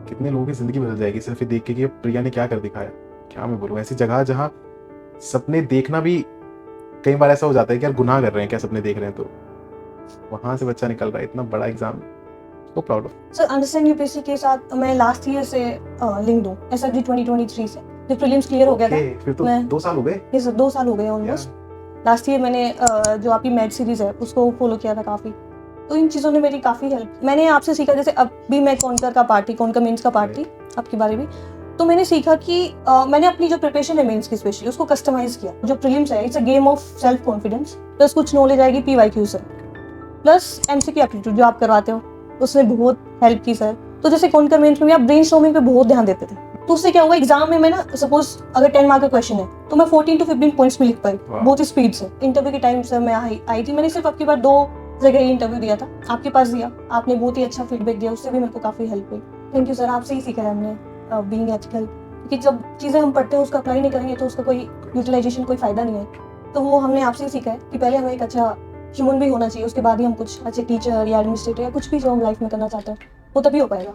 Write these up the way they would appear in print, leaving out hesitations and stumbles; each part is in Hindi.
कितने लोगों की जिंदगी बदल जाएगी सिर्फ ये देख के कि प्रिया ने क्या कर दिखाया। क्या मैं बोलूँ, ऐसी जगह जहाँ सपने देखना भी कई बार ऐसा हो जाता है कि यार गुनाह कर रहे हैं क्या सपने देख रहे हैं, तो वहां से बच्चा निकल रहा है, इतना बड़ा exam, so proud of. Sir understand UPSC के साथ मैं लास्ट ईयर से लिंक दूं, एसएफजी 2023 से जो प्रीलिम्स क्लियर हो गया था। फिर तो मैं 2 साल हो गए। ये सर 2 साल हो गए ऑलमोस्ट। लास्ट ईयर मैंने जो आपकी मैथ सीरीज है उसको फॉलो किया था काफ़ी, तो इन चीज़ों ने मेरी काफ़ी हेल्प, मैंने आपसे सीखा। जैसे अब भी मैं कॉन्कर का पार्ट थी, कॉन्कर मेंस का पार्ट थी आपकी बारे में, तो मैंने सीखा कि मैंने अपनी जो प्रिपरेशन है मेंस की स्पेशली उसको कस्टमाइज किया। जो प्रीलिम्स है it's a game of self confidence, plus कुछ नॉलेज आएगी पीवाईक्यू से, प्लस एमसीक्यू एप्टीट्यूड जो आप करवाते हो उसने बहुत हेल्प की सर। तो जैसे कॉन्कर मेंस में भी आप ब्रेनस्टॉर्मिंग पे बहुत ध्यान देते थे, तो उससे क्या हुआ एग्जाम में मैं ना सपोज अगर 10 मार्क का क्वेश्चन है तो मैं 14 to 15 पॉइंट्स में लिख पाई बहुत स्पीड से। इंटरव्यू के टाइम से मैं आई थी, मैंने सिर्फ आपकी बार 2 जगह ही इंटरव्यू दिया था, आपके पास दिया, आपने बहुत ही अच्छा फीडबैक दिया, उससे भी मेरे को काफ़ी हेल्प हुई। थैंक यू सर, आपसे ही सीखा है हमने बीइंग एथिकल, क्योंकि जब चीज़ें हम पढ़ते हैं उसका अप्लाई नहीं करेंगे तो उसका कोई यूटिलाइजेशन, कोई फ़ायदा नहीं है। तो वो हमने आपसे ही सीखा है कि पहले हमें एक अच्छा ह्यूमन भी होना चाहिए, उसके बाद ही हम कुछ अच्छे टीचर या एडमिनिस्ट्रेटर या कुछ भी जो हम लाइफ में करना चाहते हैं वो तभी हो पाएगा।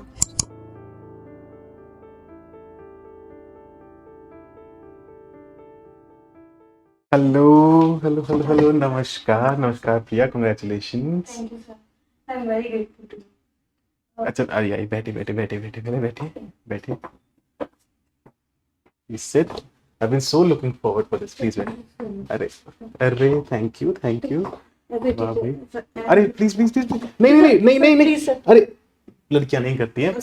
हेलो, नमस्कार Priya, congratulations. Thank you sir, I am very grateful to you. अच्छा आई बैठे बैठे You sit. I've been so looking forward for this. Please wait. अरे thank you. वाह भाई, अरे प्लीज नहीं, अरे लड़कियां नहीं करती हैं,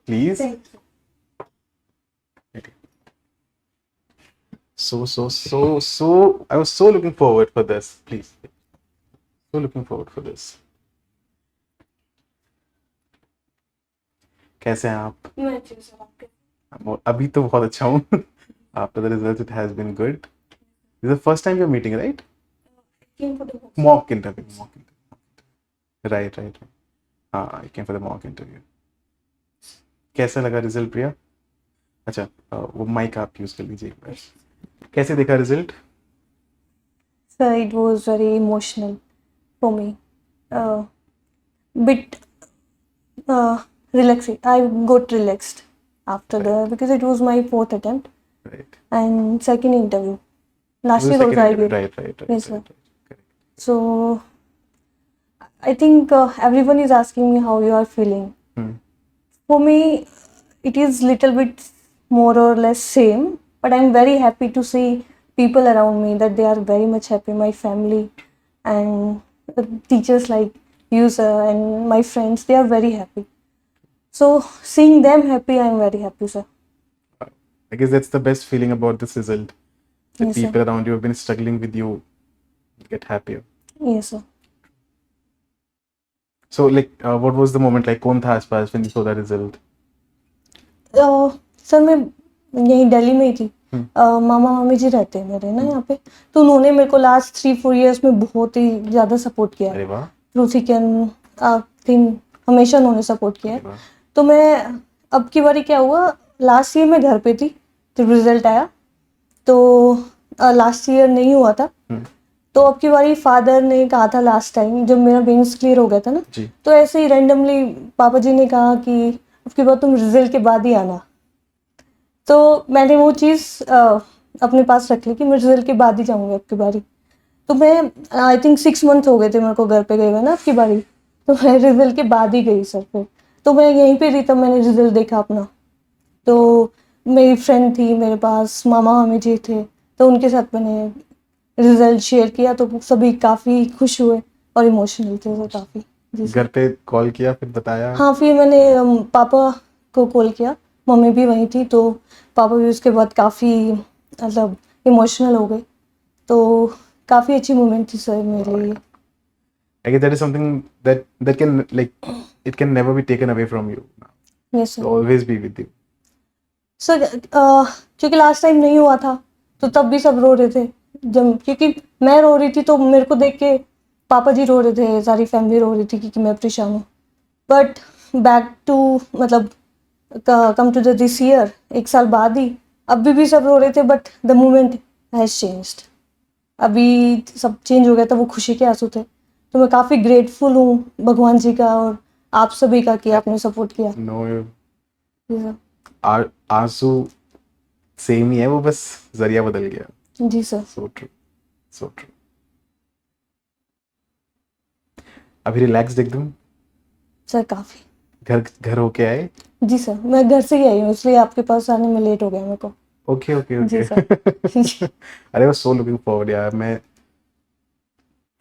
please so I was so looking forward for this, please, so looking forward for this. कैसे हैं आप? मैं अच्छी हूँ सर, आपके? अभी तो बहुत अच्छा हूँ। After the results it has been good. This is the first time you're meeting, right? Mock interview. Right. हाँ, I came for the mock interview. कैसा लगा रिजल्ट प्रिया? अच्छा वो माइक आप यूज कर लीजिए एक बार। कैसे देखा result? Sir, it was very emotional for me. Bit relaxing. I got relaxed after because it was my 4th attempt. Right. And second interview. Last year also I gave. Right. Yes, sir. So I think everyone is asking me how you are feeling. For me, it is little bit more or less same, but I'm very happy to see people around me that they are very much happy. My family and teachers like you, sir, and my friends, they are very happy. So seeing them happy, I'm very happy, sir. I guess that's the best feeling about this result. That Yes, sir. people around you have been struggling with you get happier. Yes, sir. So like what was the moment like? कौन था आसपास when you saw the result? Sir मैं यहीं दिल्ली में ही थी। मामा मामी जी रहते हैं मेरे ना यहाँ पे, तो उन्होंने मेरे को लास्ट 3-4 इयर्स में बहुत ही ज़्यादा सपोर्ट किया। अरे वाह। थ्रू थिक एंड थिन हमेशा उन्होंने सपोर्ट किया है। तो मैं अब की बारी क्या हुआ, लास्ट ईयर मैं घर पे थी तो रिजल्ट आया, तो लास्ट ईयर नहीं हुआ था। तो अब की बारी फादर ने कहा था लास्ट टाइम जब मेरा मेंस क्लियर हो गया था ना, तो ऐसे ही रैंडमली पापा जी ने कहा कि अब की बार तुम रिजल्ट के बाद ही आना। तो मैंने वो चीज़ अपने पास रख ली कि मैं रिजल्ट के बाद ही जाऊँगी अब की बारी। तो मैं आई थिंक 6 मंथ हो गए थे मेरे को घर पे गए हुए ना अब की बारी, तो मैं रिजल्ट के बाद ही गई सर फिर। तो मैं यहीं पे थी तब मैंने रिजल्ट देखा अपना। तो मेरी फ्रेंड थी मेरे पास, मामा मामी जी थे, तो उनके साथ मैंने रिजल्ट शेयर किया, तो सभी काफ़ी खुश हुए और इमोशनल थे वो काफ़ी। घर पे कॉल किया फिर बताया? हाँ, फिर मैंने पापा को कॉल किया, मम्मी भी वहीं थी, तो पापा भी उसके बाद काफ़ी मतलब इमोशनल हो गए। तो काफ़ी अच्छी मोमेंट थी सर मेरे लिए। I guess that is something that can like it can never be taken away from you. Yes sir. It'll always be with you. Sir क्योंकि लास्ट टाइम नहीं हुआ था तो तब भी सब रो रहे थे, जब क्योंकि मैं रो रही थी तो मेरे को देख के पापा जी रो रहे थे, सारी फैमिली रो रही थी क्योंकि मैं परेशान हूँ। बट बैक टू मतलब कम टू दिस ईयर, 1 साल बाद ही अभी भी सब रो रहे थे, but the moment has changed. अभी सब चेंज हो गया था, वो खुशी के आंसू थे। तो मैं काफ़ी ग्रेटफुल हूँ भगवान जी का और आप सभी का कि आपने सपोर्ट किया। नो, जी सर। आंसू सेम ही है, वो बस जरिया बदल गया। जी sir. So true, so true. अभी रिलैक्स एकदम, सर काफ़ी। घर घर होके आए? जी सर, मैं घर से ही आई हूँ, इसलिए आपके पास आने में लेट हो गया मेरे को। ओके ओके जी ओके। सर। अरे मैं सो लुकिंग फॉरवर्ड यार। मैं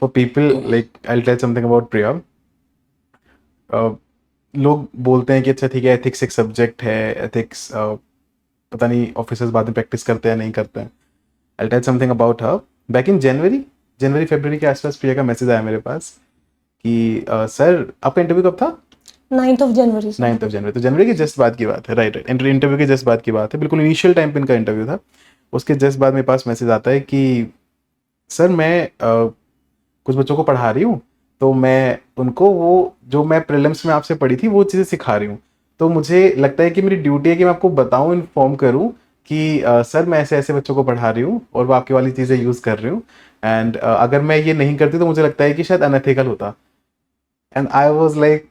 for people like I will tell something about Priya. लोग बोलते हैं कि अच्छा ठीक है, एथिक्स एक सब्जेक्ट है, एथिक्स पता नहीं ऑफिसर्स बाद में प्रैक्टिस करते हैं नहीं करते हैं। I tell something about her. Back in जनवरी फरवरी के आसपास प्रिया का मैसेज आया मेरे पास कि सर आपका इंटरव्यू कब था? 9th of January sir. 9th जनवरी, तो जनवरी के जस्ट बाद की बात है। राइट राइट, इंटरव्यू के जस्ट बाद की बात है, बिल्कुल इनिशियल टाइम पे इनका इंटरव्यू था। उसके जस्ट बाद मेरे पास मैसेज आता है कि सर मैं कुछ बच्चों को पढ़ा रही हूँ, तो मैं उनको वो जो मैं प्रीलिम्स में आपसे पढ़ी थी वो चीज़ें सिखा रही हूँ। तो मुझे लगता है कि मेरी ड्यूटी है कि मैं आपको बताऊँ, इन्फॉर्म करूँ कि सर मैं ऐसे ऐसे बच्चों को पढ़ा रही हूँ और वो आपकी वाली चीज़ें यूज़ कर रही हूँ, एंड अगर मैं ये नहीं करती तो मुझे लगता है कि शायद अनएथिकल होता। एंड आई वॉज लाइक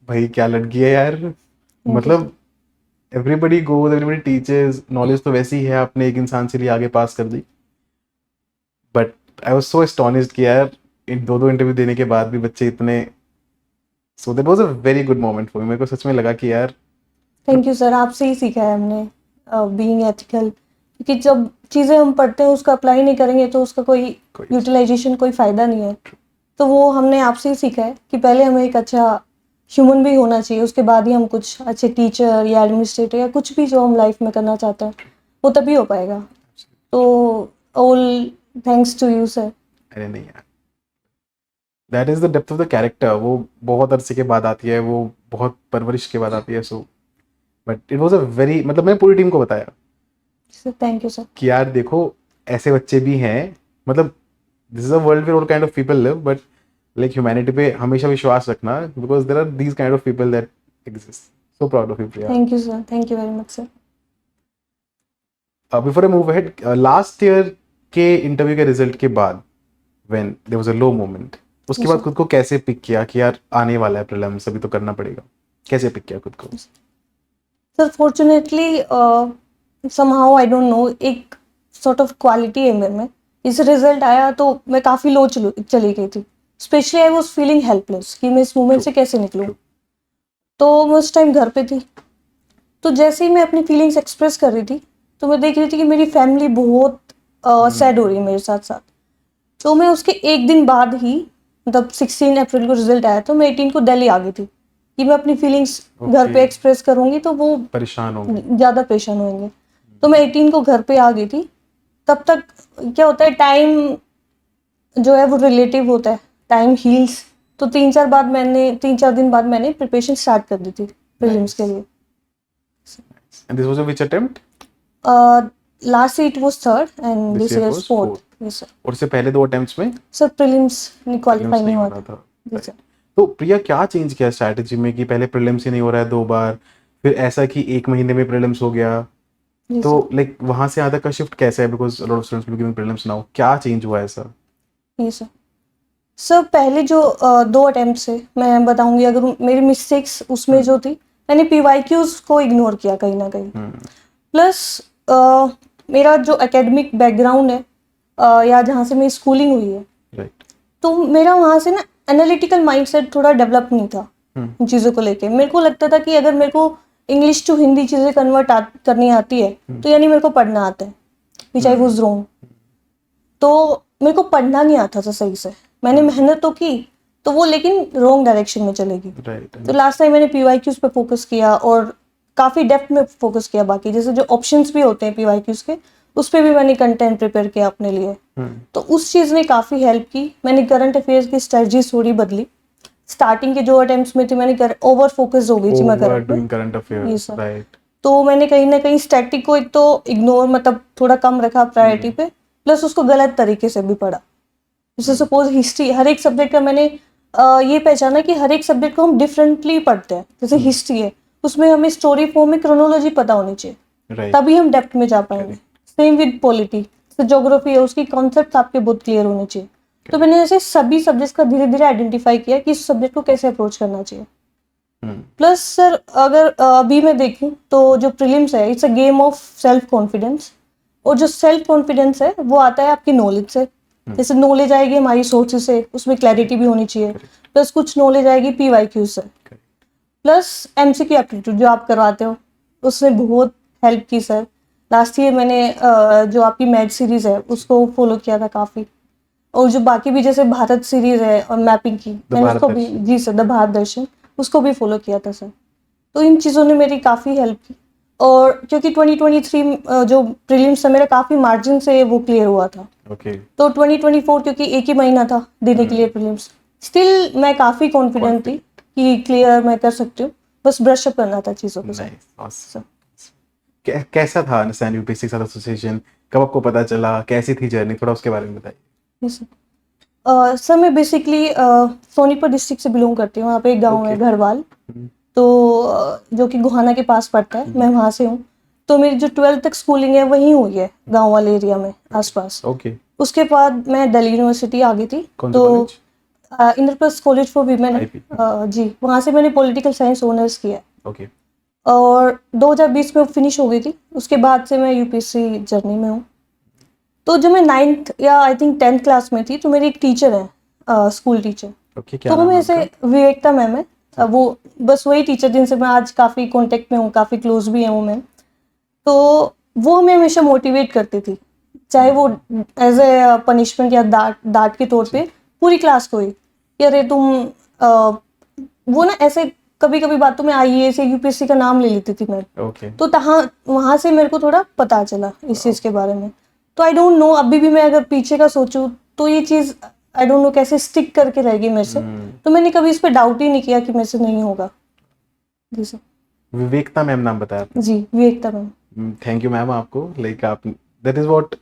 भाई क्या लड़की है यार, मतलब everybody goes, everybody teachers, knowledge तो वैसी ही है, आपने एक इंसान से लिए आगे पास कर दी। But I was so astonished कि यार इन दो इंटरव्यू देने के बाद भी बच्चे इतने, so that was a very good moment for me. मेरे को सच में लगा कि यार थैंक यू सर, आपसे ही सीखा है हमने बीइंग एथिकल, क्योंकि जब चीज़ें हम पढ़ते हैं उसका अप्लाई नहीं करेंगे तो उसका कोई यूटिलाइजेशन, कोई फ़ायदा नहीं है। तो वो हमने आपसे ही सीखा है कि पहले हमें एक अच्छा ह्यूमन भी होना चाहिए, उसके बाद ही हम कुछ अच्छे टीचर या एडमिनिस्ट्रेटर या कुछ भी जो हम लाइफ में करना चाहते हैं वो तभी हो पाएगा। तो all thanks to you sir. अरे नहीं यार, that is the depth of the character. वो बहुत अरसे के बाद आती है, वो बहुत परवरिश के बाद आती है। So but it was a very, मतलब मैंने पूरी टीम को बताया सर थैंक यू सर। कि यार देखो ऐसे बच्चे भी हैं, मतलब this is a world where all kind of people live, but like humanity पे हमेशा विश्वास रखना, because there are these kind of people that exist. So proud of you Priya. Thank you sir, thank you very much sir. Before I move ahead, last year के इंटरव्यू के रिजल्ट के बाद when there was a low moment, उसके Yes, बाद sir. खुद को कैसे पिक किया कि यार आने वाला है प्रीलिम्स, अभी तो करना पड़ेगा? कैसे पिक किया खुद को? Sir fortunately somehow I don't know, एक सॉर्ट ऑफ क्वालिटी है मेरे में। इस रिजल्ट आया तो मैं काफ़ी लो चली गई थी। Specially I was feeling helpless कि मैं इस मोमेंट से कैसे निकलूं। तो मैं उस टाइम घर पे थी, तो जैसे ही मैं अपनी फीलिंग्स एक्सप्रेस कर रही थी तो मैं देख रही थी कि मेरी फैमिली बहुत सैड हो रही है मेरे साथ साथ। तो मैं उसके एक दिन बाद ही, मतलब 16 अप्रैल को रिजल्ट आया, तो मैं 18 को दिल्ली आ गई थी कि मैं अपनी फीलिंग्स घर पे एक्सप्रेस करूंगी तो वो परेशान होंगे। ज़्यादा परेशान होंगे। तो मैं 18 को घर पे आ गई थी। तब तक क्या होता है, टाइम जो है वो रिलेटिव होता है, टाइम हील्स। तो 3-4 दिन बाद मैंने प्रिपरेशन स्टार्ट कर दी थी प्रीलिम्स के लिए। And this was a which attempt? Last it was third and this this year year was fourth. Fourth. Yes sir. और इससे पहले दो अटेम्प्ट्स में सर प्रीलिम्स क्वालिफाई प्रीलिम्स नहीं नहीं हो हुआ रहा था। था। जी सर। तो प्रिया क्या चेंज किया स्ट्रैटेजी में कि पहले प्रीलिम्स ही नहीं हो रहा है 2 बार, फिर ऐसा कि 1 महीने में प्रीलिम्स हो गया? जी तो सर। लाइक वहां से यहाँ तक का शिफ्ट कैसे है? Because lot of students will giving prelims now, क्या चेंज हुआ ऐसा? जी सर। सर पहले जो 2 अटेम्प्ट से मैं बताऊंगी, अगर मेरी मिस्टेक्स उसमें जो थी, मैंने PYQs को इग्नोर किया कहीं ना कहीं। प्लस मेरा जो एकेडमिक बैकग्राउंड है, या जहाँ से मेरी स्कूलिंग हुई है, राइट। तो मेरा वहाँ से ना एनालिटिकल माइंडसेट थोड़ा डेवलप नहीं था इन चीज़ों को लेके। मेरे को लगता था कि अगर मेरे को इंग्लिश टू हिंदी चीज़ें कन्वर्ट करनी आती है तो यानी मेरे को पढ़ना आता है, विच आई वॉज रॉन्ग। तो मेरे को पढ़ना नहीं आता था सही से। मैंने मेहनत तो की, तो वो लेकिन रॉन्ग डायरेक्शन में चलेगी। राइट। तो लास्ट टाइम मैंने PYQs पे फोकस किया और काफ़ी डेप्थ में फोकस किया। बाकी जैसे जो ऑप्शंस भी होते हैं PYQs के, उस पर भी मैंने कंटेंट प्रिपेयर किया अपने लिए। तो उस चीज़ ने काफ़ी हेल्प की। मैंने करंट अफेयर्स की स्ट्रेटजी थोड़ी बदली। स्टार्टिंग के जो अटेम्प्ट्स में थी मैंने ओवर फोकस हो गई थी मैं करंट में। करंट ये अफेयर्स, सर। राइट। तो मैंने कहीं ना कहीं स्टैटिक को एक तो इग्नोर, मतलब थोड़ा कम रखा प्रायोरिटी पे, प्लस उसको गलत तरीके से भी पढ़ा। जैसे सपोज हिस्ट्री, हर एक सब्जेक्ट का मैंने ये पहचाना कि हर एक सब्जेक्ट को हम डिफरेंटली पढ़ते हैं। जैसे हिस्ट्री है, उसमें हमें स्टोरी फॉर्म में क्रोनोलॉजी पता होनी चाहिए, राइट। तभी हम डेप्थ में जा पाएंगे। सेम विद पॉलिटी, तो ज्योग्राफी है, उसकी कॉन्सेप्ट आपके बहुत क्लियर होने चाहिए। तो मैंने ऐसे सभी सब्जेक्ट्स का धीरे धीरे आइडेंटिफाई किया कि इस सब्जेक्ट को कैसे अप्रोच करना चाहिए। प्लस सर अगर अभी मैं देखूं तो जो प्रीलिम्स है it's a game of self confidence, और जो सेल्फ कॉन्फिडेंस है वो आता है आपकी नॉलेज से। जैसे नॉलेज आएगी हमारी सोच से, उसमें क्लैरिटी भी होनी चाहिए, प्लस कुछ नॉलेज आएगी PYQ से, प्लस MCQ एप्टीट्यूड जो आप करवाते हो उसने बहुत हेल्प की सर। लास्ट ईयर मैंने जो आपकी मैथ सीरीज है उसको फॉलो किया था काफ़ी, और जो बाकी भी जैसे भारत सीरीज है और मैपिंग की मैंने भारत उसको भी, दर्शन। जी सर, द भारत दर्शन, उसको भी फॉलो किया था सर। तो इन चीज़ों ने मेरी काफ़ी हेल्प की, और क्योंकि 2023 जो प्रीलिम्स था मेरा काफ़ी मार्जिन से वो क्लियर हुआ था, ओके। तो 2024 क्योंकि एक ही महीना था देने के लिए प्रीलिम्स, स्टिल मैं काफ़ी कॉन्फिडेंट थी कि क्लियर मैं कर सकती हूँ, बस ब्रश अप करना था चीज़ों को सर। Nice, awesome. कैसा था अंडरस्टैंड यूपीएससी के साथ एसोसिएशन? कब आपको पता चला? कैसी थी जर्नी? थोड़ा उसके बारे में बताइए। Yes, sir. सर मैं बेसिकली सोनीपत डिस्ट्रिक्ट से बिलोंग करती हूँ। वहाँ पे एक गांव है घरवाल, तो जो कि गोहाना के पास पड़ता है, मैं वहाँ से हूँ। तो मेरी जो 12th तक स्कूलिंग है वहीं हुई है गांव वाले एरिया में आसपास। ओके। उसके बाद मैं दिल्ली यूनिवर्सिटी आ गई थी, कौन सा तो college? Indraprastha college for women है, IP। जी, वहाँ से मैंने पॉलिटिकल साइंस ऑनर्स किया है, ओके। और 2020 में फिनिश हो गई थी। उसके बाद से मैं UPSC जर्नी में हूँ। तो जब मैं 9th या आई थिंक 10th क्लास में थी तो मेरी एक टीचर है, स्कूल टीचर, ओके, क्या तो नाम मैं है ऐसे उनका? विवेकता मैम है, वो बस वही टीचर जिनसे मैं आज काफ़ी कांटेक्ट में हूँ, काफ़ी क्लोज भी हैं वो मैम। तो वो हमें हमेशा मोटिवेट करती थी, चाहे वो एज ए पनिशमेंट या डांट डांट के तौर पे पूरी क्लास को ही कि अरे तुम वो ना ऐसे कभी कभी बातों में IAS या UPSC का नाम ले लेती थी मैम। ओके। तो तहाँ वहाँ से मेरे को थोड़ा पता चला इस चीज़ के बारे में। तो आई डोंट नो, अभी भी मैं अगर पीछे का सोचूं तो ये चीज़ आई डोंट नो कैसे स्टिक करके रहेगी मेरे से। तो मैंने कभी इस पे डाउट ही नहीं किया कि मेरे से नहीं होगा। जी सर। विवेकता मैम नाम बताया आपने? जी, विवेकता मैम। थैंक यू मैम आपको। लाइक आप, that is what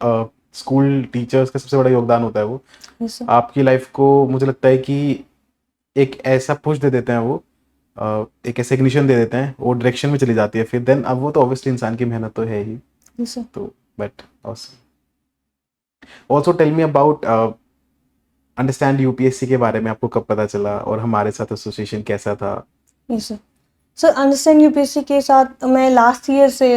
school teachers का सबसे बड़ा योगदान होता है वो। Yes sir. आपकी लाइफ को मुझे लगता है कि एक ऐसा पुश दे देते हैं वो, एक ऐसे इग्निशन दे देते हैं, वो डायरेक्शन में चली जाती है फिर। देन अब वो तो ऑब्वियसली इंसान की मेहनत तो है ही। Yes sir. तो but also tell me about understand UPSC के बारे में आपको कब पता चला, और हमारे साथ एसोसिएशन कैसा था? Yes sir. Sir understand UPSC के साथ मैं लास्ट ईयर से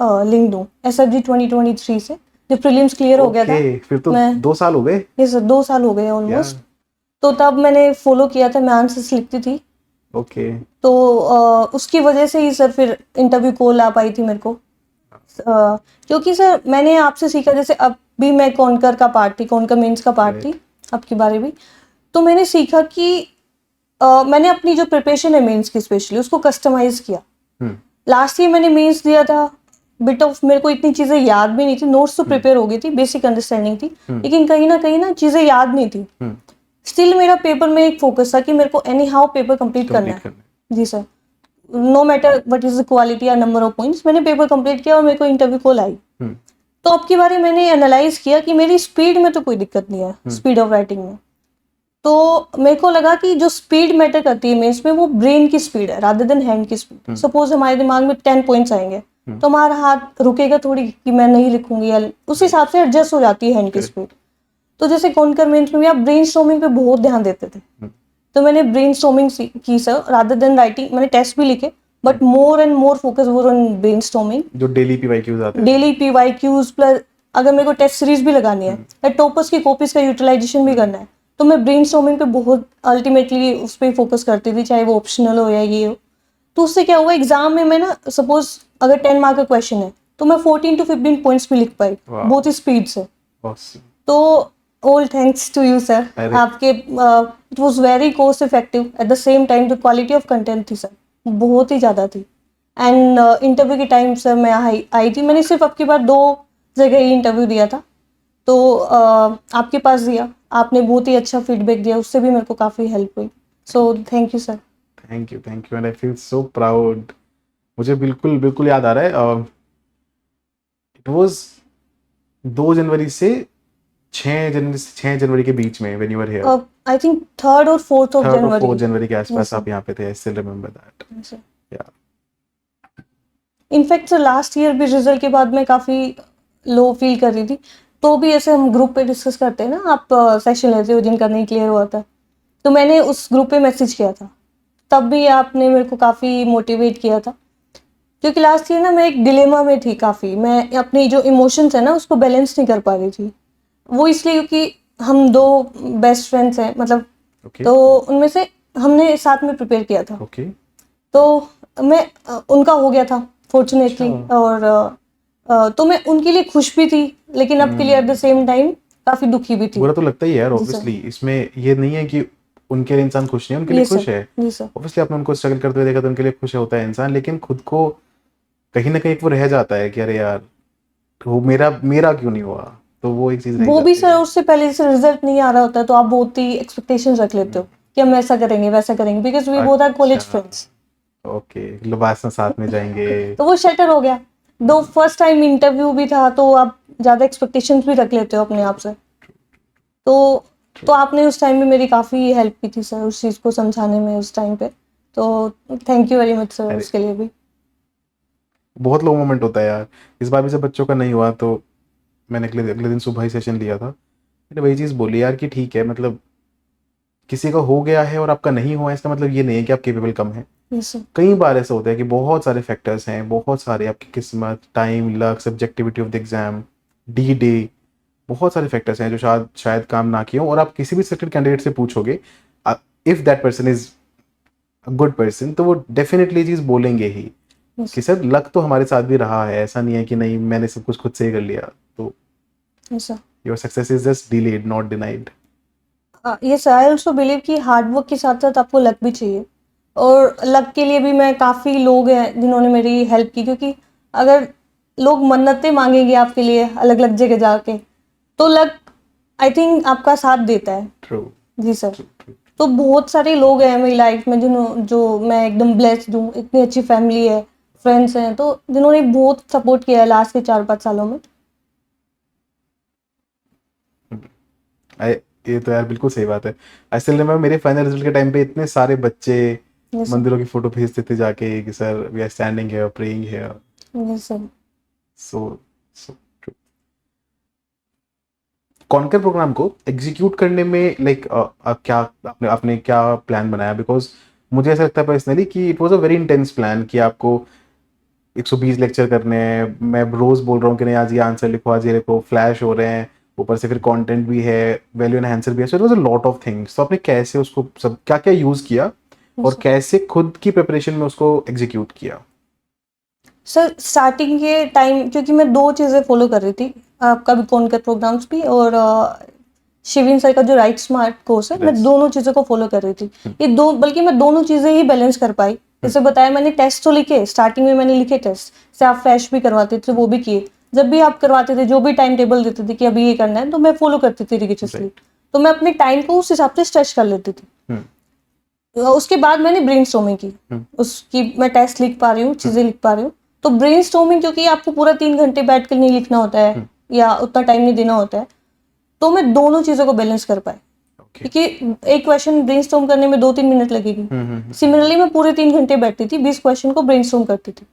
लिंक्ड हूँ, SFG 2023 से, जब प्रीलिम्स क्लियर हो गया था। ओके, फिर तो मैं 2 साल हो गए। यस सर, 2 साल हो गए ऑलमोस्ट। या तो तब मैंने फॉलो किया था, मैं आंसर्स लिखती थी, ओके। तो उसकी वजह से ही सर फिर इंटरव्यू कॉल आ पाई थी मेरे को। क्योंकि सर मैंने आपसे सीखा, जैसे अब भी मैं कॉन्कर का पार्ट थी, कॉन्कर मेंस का पार्ट थी, आपके बारे में, तो मैंने सीखा कि मैंने अपनी जो प्रिपरेशन है मेंस की स्पेशली उसको कस्टमाइज किया। लास्ट ईयर मैंने मेंस दिया था, बिट ऑफ मेरे को इतनी चीज़ें याद भी नहीं थी, नोट्स तो प्रिपेयर हो गई थी, बेसिक अंडरस्टैंडिंग थी, लेकिन कहीं ना चीज़ें याद नहीं थी। स्टिल मेरा पेपर में एक फोकस था कि मेरे को एनी हाउ पेपर कंप्लीट करना है। जी sir, no matter what is the quality या नंबर ऑफ पॉइंट्स, मैंने पेपर कंप्लीट किया और मेरे को इंटरव्यू कॉल आई। तो अब की बारे मैंने एनालाइज किया कि मेरी स्पीड में तो कोई दिक्कत नहीं है, स्पीड ऑफ राइटिंग में। तो मेरे को लगा कि जो स्पीड मैटर करती है मेंस में वो ब्रेन की स्पीड है रादर देन हैंड की स्पीड। सपोज हमारे दिमाग में 10 पॉइंट्स आएंगे तो हमारा हाथ रुकेगा थोड़ी कि मैं नहीं लिखूंगी, या उस हिसाब से एडजस्ट हो जाती है हैंड की स्पीड। तो जैसे कॉन्कर मेंस में भी आप ब्रेन स्टॉर्मिंग पे बहुत ध्यान देते थे, तो मैंने ब्रेन स्टॉर्मिंग की सर रादर देन राइटिंग। मैंने टेस्ट भी लिखे but more and more focus वो ऑन ब्रेन स्टॉर्मिंग। जो डेली PYQs आते हैं, डेली PYQs प्लस अगर मेरे को टेस्ट सीरीज भी लगानी है या टॉपर्स की कॉपीज का यूटिलाइजेशन भी करना है, तो मैं ब्रेन स्टॉर्मिंग पे बहुत अल्टीमेटली उस पर फोकस करती थी, चाहे वो ऑप्शनल हो या ये हो। तो उससे क्या हुआ, एग्जाम में मैं ना सपोज अगर 10 मार्क का क्वेश्चन है तो मैं 14 to 15 पॉइंट्स भी लिख पाई, बहुत ही स्पीड से। तो all thanks to you sir, आपके it was very cost effective, at the same time the quality of content थी सर बहुत ही ज़्यादा थी। एंड इंटरव्यू के टाइम सर मैं आई थी, मैंने सिर्फ आपकी बार 2 जगह ही इंटरव्यू दिया था, तो आपके पास दिया, आपने बहुत ही अच्छा फीडबैक दिया, उससे भी मेरे को काफ़ी हेल्प हुई। So thank you sir. Thank you and I feel so proud. मुझे बिल्कुल बिल्कुल याद आ रहा है, इट वाज 2 जनवरी से 6 जनवरी के बीच में, when you were here. I think 3rd और 4th ऑफ 3rd और 4th जनवरी जनवरी के आसपास आप यहाँ पे थे। I still remember that. या इनफैक्ट सर लास्ट ईयर भी रिजल्ट के बाद मैं काफ़ी लो फील कर रही थी, तो भी ऐसे हम ग्रुप पे डिस्कस करते हैं ना, आप सेशन लेते हो जिनका नहीं क्लियर हुआ था, तो मैंने उस ग्रुप पे मैसेज किया था तब भी आपने मेरे को काफ़ी मोटिवेट किया था, क्योंकि लास्ट ईयर ना मैं एक डिलेमा में थी काफ़ी। मैं अपनी जो इमोशंस है ना उसको बैलेंस नहीं कर पा रही थी। वो इसलिए क्योंकि हम 2 बेस्ट फ्रेंड्स हैं, मतलब ओके तो उनमें से हमने साथ में प्रिपेयर किया था। ओके। तो मैं उनका हो गया था फॉर्चुनेटली, अच्छा। और तो मैं उनके लिए खुश भी थी, लेकिन अब के लिए एट द सेम टाइम काफ़ी दुखी भी थी। बुरा तो लगता ही है यार, जी सर। ऑब्वियसली। इसमें ये नहीं है कि उनके लिए इंसान खुश नहीं है, उनके लिए जी खुश सर। है। जी सर। ऑब्वियसली आपने उनको स्ट्रगल करते हुए देखा तो उनके लिए खुश होता है इंसान, लेकिन खुद को कहीं ना कहीं वो रह जाता है कि अरे यार वो मेरा मेरा क्यों नहीं हुआ, तो वो एक चीज रह वो भी जाती सर है। उससे पहले जैसे रिजल्ट नहीं आ रहा होता है तो आप बहुत ही एक्सपेक्टेशंस रख लेते हो कि हम ऐसा करेंगे वैसा करेंगे, because we both are college अच्छा। फ्रेंड्स। ओके, लिबास में साथ में जाएंगे। तो वो शटर हो गया। दो फर्स्ट टाइम इंटरव्यू भी था तो आप ज़्यादा एक्सपेक्टेशंस भी रख लेते हो अपने आप से। तो आपने उस टाइम में मेरी काफ़ी हेल्प की थी सर उस चीज़ को समझाने में उस टाइम पे। तो thank you very much sir अरे उसके लिए भी। बहुत लो मोमेंट होता है यार। इस बार भी जब बच्चों का नहीं हुआ तो मैंने अगले अगले दिन सुबह ही सेशन लिया था, मैंने वही चीज़ बोली यार कि ठीक है, मतलब किसी का हो गया है और आपका नहीं हुआ, इसका मतलब ये नहीं है कि आप केपेबल कम है। Yes sir. कई बार ऐसा होता है कि बहुत सारे फैक्टर्स हैं, बहुत सारे आपकी किस्मत, time, luck, subjectivity of the exam, D day, बहुत सारे फैक्टर्स हैं जो शायद शायद काम ना किए हों। और आप किसी भी सिलेक्टेड कैंडिडेट से पूछोगे, if that person is a good person, तो वो डेफिनेटली चीज़ बोलेंगे ही यस कि सर लक तो हमारे साथ भी रहा है, ऐसा नहीं है कि नहीं मैंने सब कुछ खुद से ही कर लिया। तो yes sir. Your success is just delayed, not denied. Yes I also believe कि हार्ड वर्क के साथ साथ आपको लक भी चाहिए। और लक के लिए भी मैं काफ़ी लोग हैं जिन्होंने मेरी हेल्प की, क्योंकि अगर लोग मन्नतें मांगेंगे आपके लिए अलग अलग जगह जाके तो लक आई थिंक आपका साथ देता है। ट्रू जी सर। True true. तो बहुत सारे लोग हैं मेरी लाइफ में जो मैं एकदम ब्लेस्ड हूँ, इतनी अच्छी फैमिली है, फ्रेंड्स हैं तो जिन्होंने बहुत सपोर्ट किया है लास्ट के 4-5 सालों में। आई ये तो यार बिल्कुल सही बात है। आई स्टिल रिमेम्बर मेरे फाइनल रिजल्ट के टाइम पे इतने सारे बच्चे जी सर। मंदिरों की फोटो भेजते थे जाके कि sir we are standing here praying here. जी सर। So so true. कॉन्कर प्रोग्राम को एग्जीक्यूट करने में लाइक क्या आपने आपने क्या प्लान बनाया? बिकॉज मुझे ऐसा लगता है पर्सनली कि it was a very intense plan कि आपको 120 लेक्चर करने हैं। मैं रोज बोल रहा हूँ कि नहीं आज ये आंसर लिखो, आज ये लिखो, फ्लैश हो रहे हैं, ऊपर से फिर कंटेंट भी है, वैल्यू एनहांसर भी है, so it was a lot of things. तो आपने कैसे उसको सब क्या क्या यूज किया और सर कैसे खुद की प्रिपरेशन में उसको एग्जीक्यूट किया? सर स्टार्टिंग के टाइम क्योंकि मैं 2 चीज़ें फॉलो कर रही थी, आपका भी कॉन्कर प्रोग्राम्स भी और शिविन सर का जो राइट स्मार्ट कोर्स है, मैं Yes. दोनों चीज़ों को फॉलो कर रही थी। ये दो बल्कि मैं दोनों चीज़ें ही बैलेंस कर पाई। जैसे बताया मैंने टेस्ट तो लिखे, स्टार्टिंग में मैंने लिखे टेस्ट से आप फ्लैश भी करवाते थे वो भी किए। जब भी आप करवाते थे जो भी टाइम टेबल देते थे कि अभी ये करना है तो मैं फॉलो करती थी रिगिडली। Right. तो मैं अपने टाइम को उस हिसाब से स्ट्रेच कर लेती थी। हम्म उसके बाद मैंने ब्रेनस्टॉर्मिंग की, हम्म उसकी मैं टेस्ट लिख पा रही हूँ, चीज़ें लिख पा रही हूँ। तो ब्रेनस्टॉर्मिंग क्योंकि आपको पूरा 3 घंटे बैठ कर नहीं लिखना होता है या उतना टाइम नहीं देना होता है, तो मैं दोनों चीज़ों को बैलेंस कर पाई। ओके। क्योंकि एक क्वेश्चन ब्रेनस्टॉर्म करने में 2-3 मिनट लगेगी, सिमिलरली मैं पूरे 3 घंटे बैठती थी, 20 क्वेश्चन को ब्रेनस्टॉर्म करती थी।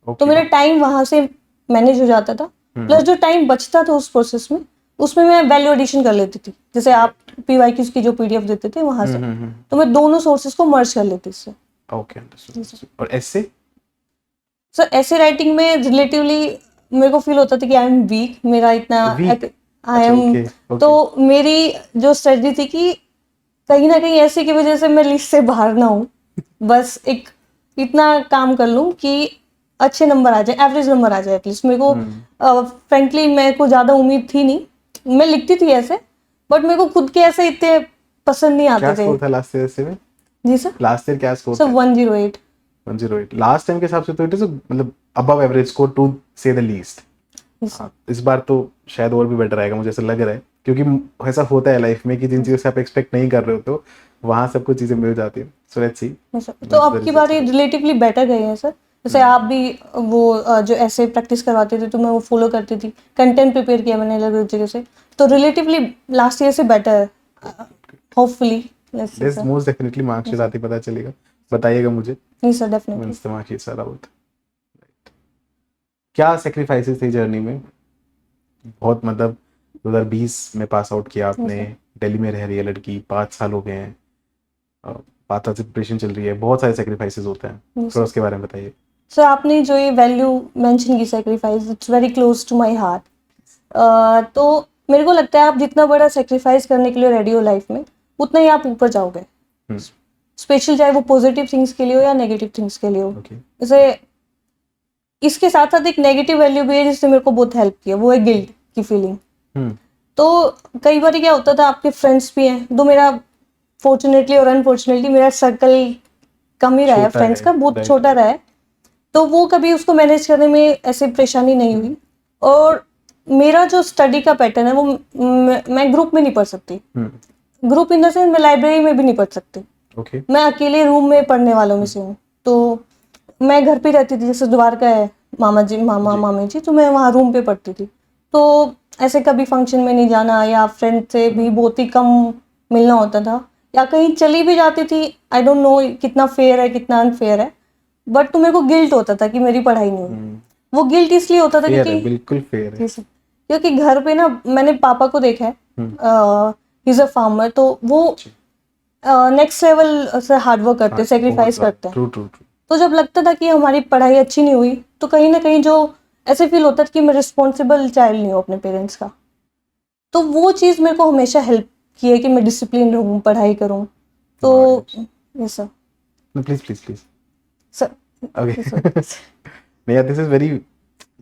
तो ओके। मेरा टाइम वहां से मैनेज हो जाता था, प्लस जो टाइम बचता था उस प्रोसेस में उसमें मैं वैल्यू एडिशन कर लेती थी। जैसे आप पीवाईक्यूज की जो पीडीएफ देते थे वहां से, तो मैं दोनों सोर्सेज को मर्ज कर लेती इससे। Okay, understood. और ऐसे सर ऐसे राइटिंग में रिलेटिवली मेरे को फील होता था कि आई एम वीक, मेरा इतना वीक? आई अच्छा, एम। ओके तो ओके। मेरी जो स्ट्रेटजी थी कि कहीं ना कहीं ऐसी की वजह से मैं लिस्ट से बाहर ना हूँ, बस एक इतना काम कर लूँ कि अच्छे नंबर आ जाए, एवरेज नंबर आ जाए एटलीस्ट। मेरे को फ्रेंकली मेरे को ज़्यादा उम्मीद थी नहीं, मैं लिखती थी ऐसे, बट मेरे को खुद के ऐसे इतने पसंद नहीं क्या आते थे। स्कोर था लास्ट ईयर से में? जी सर। लास्ट ईयर क्या स्कोर सर था? 108। 108 लास्ट टाइम के हिसाब से तो इट इज मतलब अबव एवरेज स्कोर टू से द लीस्ट। हाँ, इस बार तो शायद और भी बेटर आएगा, मुझे ऐसा लग रहा है, क्योंकि ऐसा होता है लाइफ में कि जिन चीज़ों से आप एक्सपेक्ट नहीं कर रहे हो तो वहाँ सब कुछ चीज़ें मिल जाती हैं। So let's see. तो अब की बार ये रिलेटिवली बेटर गए हैं सर। जैसे आप भी वो जो ऐसे प्रैक्टिस करवाते थे तो मैं वो फॉलो करती थी, कंटेंट प्रिपेयर किया मैंने अलग अलग जगह से, तो रिलेटिवली लास्ट ईयर से बेटर है hopefully. Let's see this sir. Most definitely marksheet आती पता चलेगा, बताइएगा मुझे नहीं sir definitely. Means the marksheet सारा आउट। क्या सेक्रीफाइसेस थी जर्नी में? बहुत मतलब 2020 में पास आउट किया आपने, सर। दिल्ली में रह रही है लड़की, 5 साल हो गए हैं। बात आज प्रिपरेशन चल रही है, बहुत सारे सेक्रीफाइसेस होते हैं, Yes, थोड़ा उसके बारे में बताइए। सर आपने जो ये वैल्यू मेंशन की sacrifice, it's very close to my heart. तो मेरे को लगता है आप जितना बड़ा सेक्रीफाइस करने के लिए रेडी हो लाइफ में, उतना ही आप ऊपर जाओगे, स्पेशल चाहे वो पॉजिटिव थिंग्स के लिए हो या नेगेटिव थिंग्स के लिए हो। ओके जैसे इसके साथ साथ एक नेगेटिव वैल्यू भी है जिसने मेरे को बहुत हेल्प किया, वो है गिल्ट की फीलिंग। तो कई बार क्या होता था, आपके फ्रेंड्स भी हैं, तो मेरा फॉर्चुनेटली और अनफॉर्चुनेटली मेरा सर्कल कम ही रहा है, छोटा फ्रेंड्स है, का बहुत right. छोटा रहा है, तो वो कभी उसको मैनेज करने में ऐसे परेशानी नहीं हुई। और मेरा जो स्टडी का पैटर्न है वो मैं ग्रुप में नहीं पढ़ सकती, ग्रुप इन द सेंस मैं लाइब्रेरी में भी नहीं पढ़ सकती, ओके मैं अकेले रूम में पढ़ने वालों में से हूँ। तो मैं घर पे रहती थी, जैसे द्वारका है मामा जी मामी जी, तो मैं वहाँ रूम पे पढ़ती थी। तो ऐसे कभी फंक्शन में नहीं जाना या फ्रेंड से भी बहुत ही कम मिलना होता था, या कहीं चली भी जाती थी, आई डोंट नो कितना फेयर है कितना अनफेयर है, बट तो मेरे को गिल्ट होता था कि मेरी पढ़ाई नहीं हुई। वो गिल्ट इसलिए होता था फेयर है, क्योंकि बिल्कुल फेयर है। क्योंकि घर पे ना मैंने पापा को देखा है, ही इज अ फार्मर, तो वो नेक्स्ट लेवल से हार्ड वर्क करते, सेक्रीफाइस करते हैं। True true true. तो जब लगता था कि हमारी पढ़ाई अच्छी नहीं हुई, तो कहीं ना कहीं जो ऐसे फील होता था कि मैं रिस्पॉन्सिबल चाइल्ड नहीं हूँ अपने पेरेंट्स का, तो वो चीज़ मेरे को हमेशा हेल्प की है कि मैं डिसिप्लिन रहूँ, पढ़ाई करूँ। तो yes sir, please please please sir okay नहीं यार, दिस इज वेरी,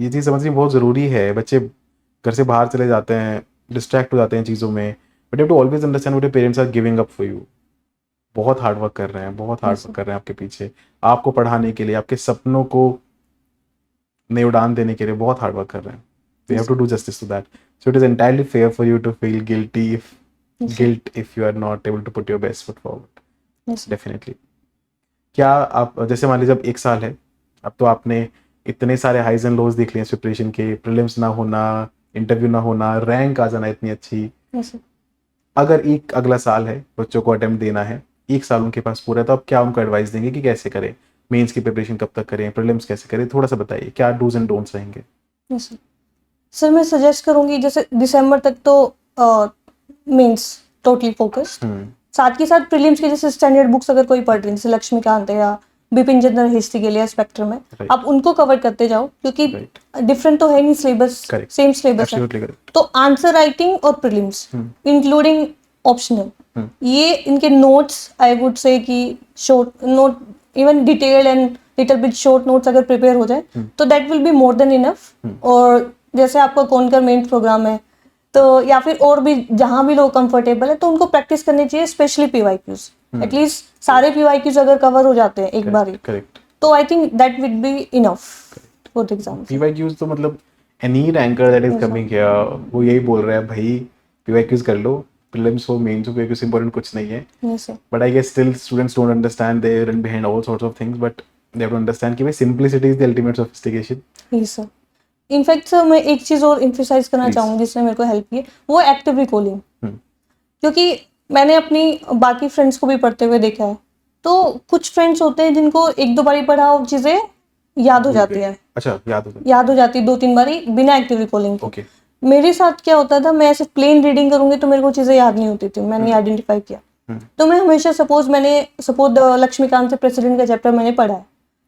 ये चीज़ समझनी बहुत ज़रूरी है। बच्चे घर से बाहर चले जाते हैं, डिस्ट्रैक्ट हो जाते हैं चीज़ों में, but you have to always understand what your parents are giving up for you. बहुत हार्ड वर्क कर रहे हैं, बहुत हार्ड वर्क कर रहे हैं आपके पीछे, आपको पढ़ाने के लिए, आपके सपनों को नई उड़ान देने के लिए बहुत हार्ड वर्क कर रहे हैं। So you have to do justice to that. So it is entirely fair for you to feel guilty if you are not able to put your best foot forward. Yes, sir. Definitely. क्या आप जैसे मान लीजिए अब 1 साल है, अब तो आपने इतने सारे हाइज एंड लोज देख लिए हैं प्रिपरेशन के, प्रीलिम्स ना होना, इंटरव्यू ना होना, रैंक आ जाना इतनी अच्छी। Yes, sir. अगर एक अगला साल है, बच्चों को अटेम्प्ट देना है, 1 साल उनके पास पूरा है, तो आप क्या उनको एडवाइस देंगे कि कैसे करें, मेंस की प्रिपरेशन कब तक करें, प्रीलिम्स कैसे करें, थोड़ा सा बताइए, क्या डूज एंड डोंट्स रहेंगे? Yes, sir. सर मैं सजेस्ट करूंगी जैसे दिसंबर तक तो मेंस टोटली फोकस्ड, साथ के साथ प्रीलिम्स के जैसे स्टैंडर्ड बुक्स अगर कोई पढ़ रही है, जैसे लक्ष्मीकांत है या बिपिन चंद्र हिस्ट्री के लिए स्पेक्ट्रम है, Right. आप उनको कवर करते जाओ, क्योंकि डिफरेंट तो है नहीं सिलेबस, Correct. सेम सिलेबस है। Absolutely correct. तो आंसर राइटिंग और प्रीलिम्स इंक्लूडिंग ऑप्शनल, ये इनके नोट्स आई वुड से कि short note, even detailed and little bit short notes अगर प्रिपेयर हो जाए तो that will be more than enough. और जैसे आपका कौनकर मेन प्रोग्राम है, तो या फिर और भी जहाँ भी लोग कंफर्टेबल है, तो उनको प्रैक्टिस करनी चाहिए, स्पेशली पीवाईक्यूज। एटलीस्ट सारे पीवाईक्यूज अगर कवर हो जाते हैं एक बार ही, करेक्ट, तो I think that will be enough for the exam. PYQs तो मतलब any ranker that is coming here वो यही बोल रहा है, भाई पीवाईक्यूज कर लो, प्रीलिम्स हो मेंस हो, पीवाईक्यूज इंपॉर्टेंट कुछ नहीं है। Yes sir, but I guess still students don't understand, they run behind all sorts of things, but they have to understand कि भाई simplicity is the ultimate sophistication. Yes sir. In fact sir मैं एक चीज और एम्फसाइज करना चाहूंगी जिसने मेरे को हेल्प की, वो एक्टिव रिकॉलिंग। क्योंकि मैंने अपनी बाकी फ्रेंड्स को भी पढ़ते हुए देखा है, तो कुछ फ्रेंड्स होते हैं जिनको एक दो बारी पढ़ा और चीजें याद हो जाती है। अच्छा, याद हो जाती 2-3 बारी बिना एक्टिव रिकॉलिंग के। ओके, मेरे साथ क्या होता था, मैं ऐसे प्लेन रीडिंग करूंगी तो मेरे को चीजें याद नहीं होती थी, मैंने आइडेंटिफाई किया। तो मैं हमेशा सपोज लक्ष्मीकांत से प्रेसिडेंट का चैप्टर मैंने पढ़ा है,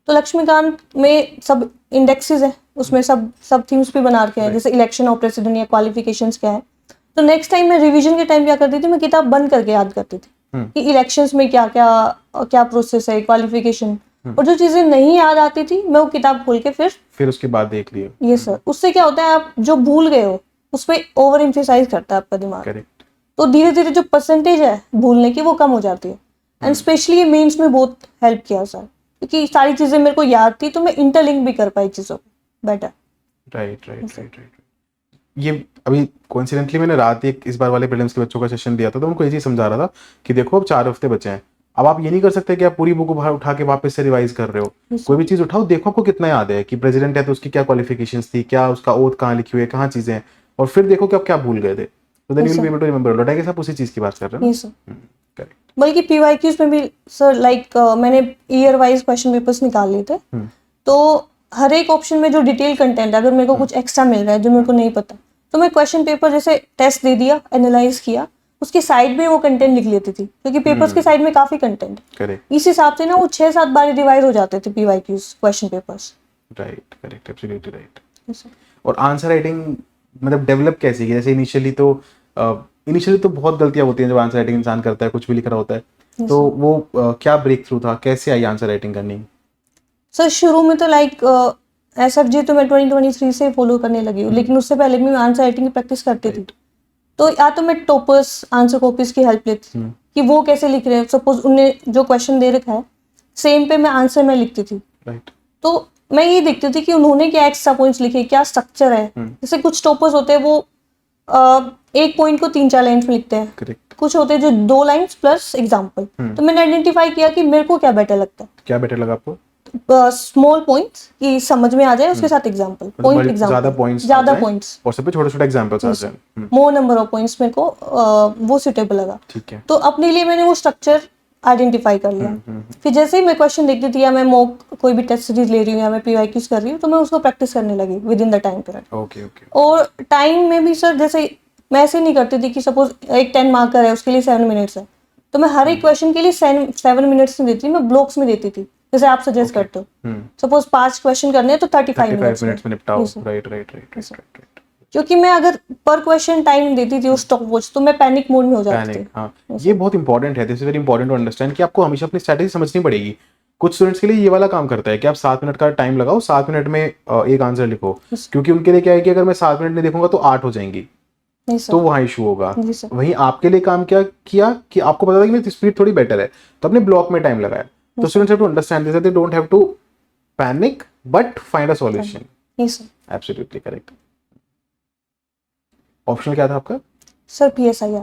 तो लक्ष्मीकांत में सब इंडेक्सेस है, उसमें सब थीम्स भी बना रखे हैं, जैसे इलेक्शन ऑफ प्रेसिडेंट या क्वालिफिकेशंस क्या है। तो नेक्स्ट टाइम मैं रिवीजन के टाइम क्या करती थी, मैं किताब बंद करके याद करती थी कि इलेक्शंस में क्या क्या प्रोसेस है, क्वालिफिकेशन, और जो चीजें नहीं याद आती थी मैं वो किताब खोल के फिर उसके बाद देख लिया। ये सर, उससे क्या होता है, आप जो भूल गए हो उस पर ओवर एम्फेसाइज करता है आपका दिमाग। करेक्ट, तो धीरे धीरे जो परसेंटेज है भूलने की वो कम हो जाती है। एंड स्पेशली ये मेंस में बहुत हेल्प किया सर, क्योंकि सारी चीजें मेरे को याद थी, तो मैं इंटरलिंक भी कर पाई चीजों को बेटर। राइट। ये अभी कोइंसिडेंटली मैंने रात एक इस बार वाले प्रीलिम्स के बच्चों का सेशन दिया था, तो उनको ये चीज समझा रहा था कि देखो अब 4 हफ्ते बचे हैं, अब आप ये नहीं कर सकते कि आप पूरी बुक बाहर उठा के वापस से रिवाइज कर रहे हो। कोई भी चीज उठाओ, देखो आपको कितना याद है कि प्रेसिडेंट है तो उसकी क्या क्वालिफिकेशंस थी, क्या उसका ओथ कहाँ लिखी हुई है, कहाँ चीजें हैं, और फिर देखो कि आप क्या भूल गए थे, तो then you will be able to remember lot. I guess आप उसी चीज की बात कर रहे हैं ना? करेक्ट। बल्कि पीवाईक्यूज में भी सर लाइक मैंने ईयर वाइज क्वेश्चन पेपर्स निकाल लिए थे, तो हर एक ऑप्शन में जो डिटेल कंटेंट, अगर मेरे को कुछ एक्स्ट्रा मिल रहा है जो मेरे को नहीं पता, तो मैं क्वेश्चन पेपर जैसे टेस्ट दे दिया, एनालाइज किया, उसके साइड में वो कंटेंट लिख लेती थी, क्योंकि पेपर्स के साइड में काफी कंटेंट, करेक्ट, इस हिसाब से ना वो 6-7 बार रिवाइज हो जाते थे PYQs question papers. Right, correct, absolutely right. और आंसर राइटिंग मतलब डेवलप कैसे की? जैसे इनिशियली तो बहुत गलतियां होती हैं जब आंसर राइटिंग इंसान करता है, कुछ भी लिख रहा होता है, तो वो क्या ब्रेक थ्रू था, कैसे आई आंसर राइटिंग करनी? सर शुरू में तो लाइक SFG तो मैं 2023 से फॉलो करने लगी हूँ, लेकिन उससे पहले भी मैं आंसर राइटिंग की प्रैक्टिस करती थी। तो या तो मैं टॉपर्स आंसर कॉपीज की हेल्प लेती थी कि वो कैसे लिख रहे हैं, सपोज उन्हें जो क्वेश्चन दे रखा है सेम पे मैं आंसर में लिखती थी। राइट, तो मैं ये देखती थी कि उन्होंने क्या एक्स्ट्रा पॉइंट्स लिखे, क्या स्ट्रक्चर है। जैसे कुछ टॉपर्स होते हैं वो एक पॉइंट को 3-4 लाइन्स में लिखते हैं, करेक्ट। कुछ होते हैं जो 2 लाइन्स प्लस एग्जाम्पल। तो मैंने आइडेंटिफाई किया कि मेरे को क्या बेटर लगता है, क्या बेटर लगा आपको? स्मॉल पॉइंट्स कि समझ में आ जाए, उसके साथ एग्जांपल, पॉइंट एग्जांपल, ज्यादा पॉइंट्स और सब पे छोटे छोटे एग्जांपल्स आ जाए, मोर नंबर ऑफ पॉइंट्स मेरे को वो सूटेबल लगा। ठीक है। तो अपने लिए मैंने वो स्ट्रक्चर आइडेंटिफाई कर लिया। फिर जैसे ही मैं क्वेश्चन देखती थी या मैं मॉक कोई भी टेस्ट सीरीज ले रही हूँ या मैं PYQs कर रही हूँ, तो मैं उसको प्रैक्टिस करने लगी with in the time period. Okay, okay. और टाइम में भी सर जैसे मैं ऐसे नहीं करती थी कि सपोज एक 10 मार्कर है उसके लिए 7 मिनट्स है, तो मैं हर एक क्वेश्चन के लिए 7 मिनट्स नहीं देती, मैं ब्लॉक्स में देती थी, जैसे आप सजेस्ट करते हो। सपोज 5 क्वेश्चन करने हैं तो 35 मिनट्स में निपटाओ। Right, right, right. क्योंकि मैं अगर पर क्वेश्चन टाइम देती थी उस स्टॉप वॉच, तो मैं पैनिक मोड में हो जाती थी। हाँ, ये बहुत इंपॉर्टेंट है, this is very important to understand कि आपको हमेशा अपनी स्ट्रैटेजी समझनी पड़ेगी। कुछ स्टूडेंट्स के लिए ये वाला काम करता है कि आप 7 मिनट का टाइम लगाओ, 7 मिनट में एक आंसर लिखो, क्योंकि उनके लिए क्या है कि अगर मैं 7 मिनट नहीं देखूंगा तो 8 हो जाएंगी, तो वहाँ इशू होगा। वहीं आपके लिए काम क्या किया कि आपको पता था कि मेरी स्पीड थोड़ी बेटर है, तो अपने ब्लॉक में टाइम लगाया। तो students have to understand this, they don't have to panic but find a solution. Absolutely correct. Optional क्या था आपका? Sir PSIR।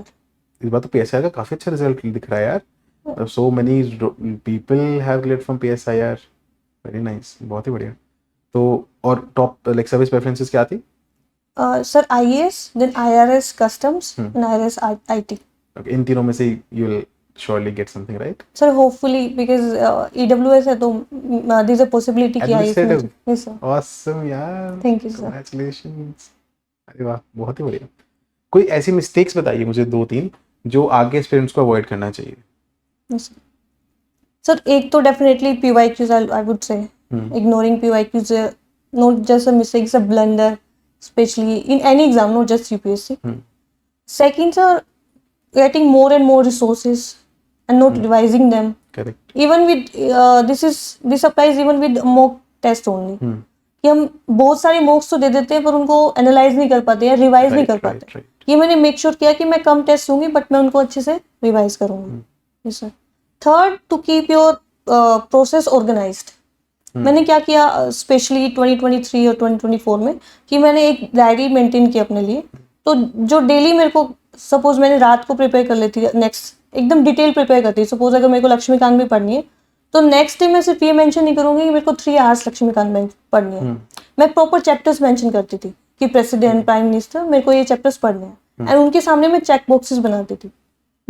इस बार तो PSIR का काफी अच्छा रिजल्ट दिख रहा है यार, so many people have cleared from PSIR, very nice, बहुत ही बढ़िया। तो और टॉप लाइक सर्विस प्रेफरेंसेस क्या थी? Sir IAS, then IRS customs and IRS IT। Okay, इन तीनों में से you will surely get something, right? Sir hopefully, because EWS है तो देयर इज अ पॉसिबिलिटी कि IAS में। Yes sir. ऑसम यार, थैंक यू सर। कांग्रेचुलेशंस। अरे वाह, बहुत ही बढ़िया। कोई ऐसी मिस्टेक्स बताइए मुझे 2-3 जो आगे स्टूडेंट्स को अवॉइड करना चाहिए। यस सर, एक तो definitely PYQs I would say ignoring PYQs not just a mistake, it's a blunder, especially in any exam, not just UPSC. Second, sir, getting more and more resources and not revising them. Correct. Even with this applies even with mock test only. कि हम बहुत सारे मॉक्स तो दे देते हैं पर उनको एनालाइज नहीं कर पाते या रिवाइज नहीं कर पाते। ये मैंने मेक श्योर किया कि मैं कम टेस्ट दूंगी बट मैं उनको अच्छे से रिवाइज करूंगी। Yes sir. Third, to keep your process organized. मैंने क्या किया स्पेशली 2023 और 2024 में कि मैंने एक डायरी मेंटेन की अपने लिए। तो जो डेली मेरे को, सपोज मैंने रात को प्रिपेयर कर लेती, नेक्स्ट एकदम डिटेल प्रिपेयर करती। सपोज अगर मेरे को लक्ष्मीकांत भी पढ़नी है तो नेक्स्ट डे मैं सिर्फ ये मेंशन नहीं करूंगी कि मेरे को 3 आवर्स लक्ष्मीकांत में पढ़नी है। मैं प्रॉपर चैप्टर्स मेंशन करती थी कि प्रेसिडेंट, प्राइम मिनिस्टर, मेरे को ये चैप्टर्स पढ़ने हैं एंड उनके सामने मैं चेक बॉक्सेस बनाती थी।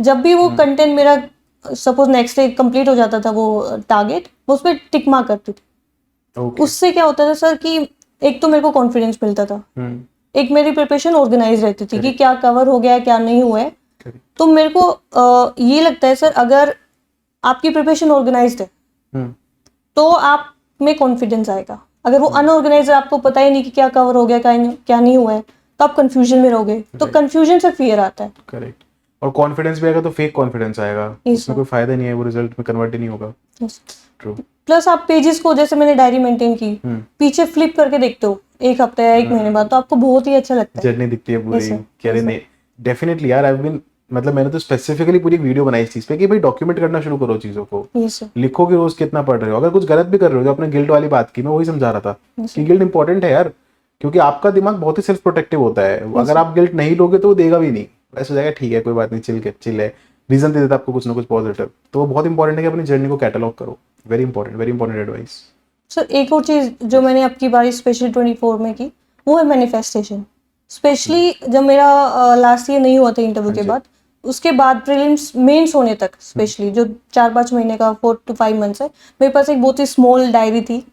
जब भी वो कंटेंट मेरा सपोज नेक्स्ट डे कंप्लीट हो जाता था वो टारगेट, मैं उस पर टिक मार्क करती थी। उससे क्या होता था सर कि एक तो मेरे को कॉन्फिडेंस मिलता था, एक मेरी प्रिपरेशन ऑर्गेनाइज रहती थी कि क्या कवर हो गया क्या नहीं हुआ है। तो मेरे को ये लगता है सर, अगर आपकी प्रिपरेशन ऑर्गेनाइज्ड है तो आप में कॉन्फिडेंस आएगा। अगर वो अनऑर्गेनाइज्ड, आपको पता ही नहीं कि क्या कवर हो गया क्या नहीं हुआ है, तो आप कंफ्यूजन में रहोगे। तो कंफ्यूजन से फियर आता है। करेक्ट। और कॉन्फिडेंस भी आएगा तो फेक कॉन्फिडेंस आएगा, इसमें कोई फायदा नहीं है, वो रिजल्ट में कन्वर्ट ही नहीं होगा। ट्रू। प्लस आप पेजेस को, जैसे मैंने डायरी मेंटेन की, पीछे फ्लिप करके देखते हो एक हफ्ते या एक महीने बाद, तो आपको बहुत ही अच्छा लगता है, जर्नी दिखती है पूरी। कह रहे नहीं, डेफिनेटली यार, आई हैव बीन, मतलब मैंने तो स्पेसिफिकली पूरी वीडियो बनाई इस चीज पे कि भाई डॉक्यूमेंट करना शुरू करो चीजों को। लिखो कि रोज कितना पढ़ रहे हो, अगर कुछ गलत भी कर रहे हो, जो आपने गिल्ट वाली बात की, मैं वही समझा रहा था कि गिल्ट इंपॉर्टेंट है यार, क्योंकि आपका दिमाग बहुत ही सेल्फ प्रोटेक्टिव होता है। अगर आप गिल्ट नहीं लोगे तो वो देगा भी नहीं, वैसे हो जाएगा ठीक है कोई बात नहीं, चिल है, रीजन दे देता आपको कुछ ना कुछ पॉजिटिव। तो वो बहुत इंपॉर्टेंट है कि अपनी जर्नी को कैटलॉग करो। Very important advice. सर एक और चीज जो मैंने आपकी बारी स्पेशली 24 में की, वो है मैनिफेस्टेशन। स्पेशली जब मेरा लास्ट ईयर नहीं हुआ था इंटरव्यू के बाद, उसके बाद प्रीलिम्स मेंस होने तक, स्पेशली जो 4-5 महीने का 4 to 5 मंथ्स है, मेरे पास एक बहुत ही स्मॉल डायरी थी।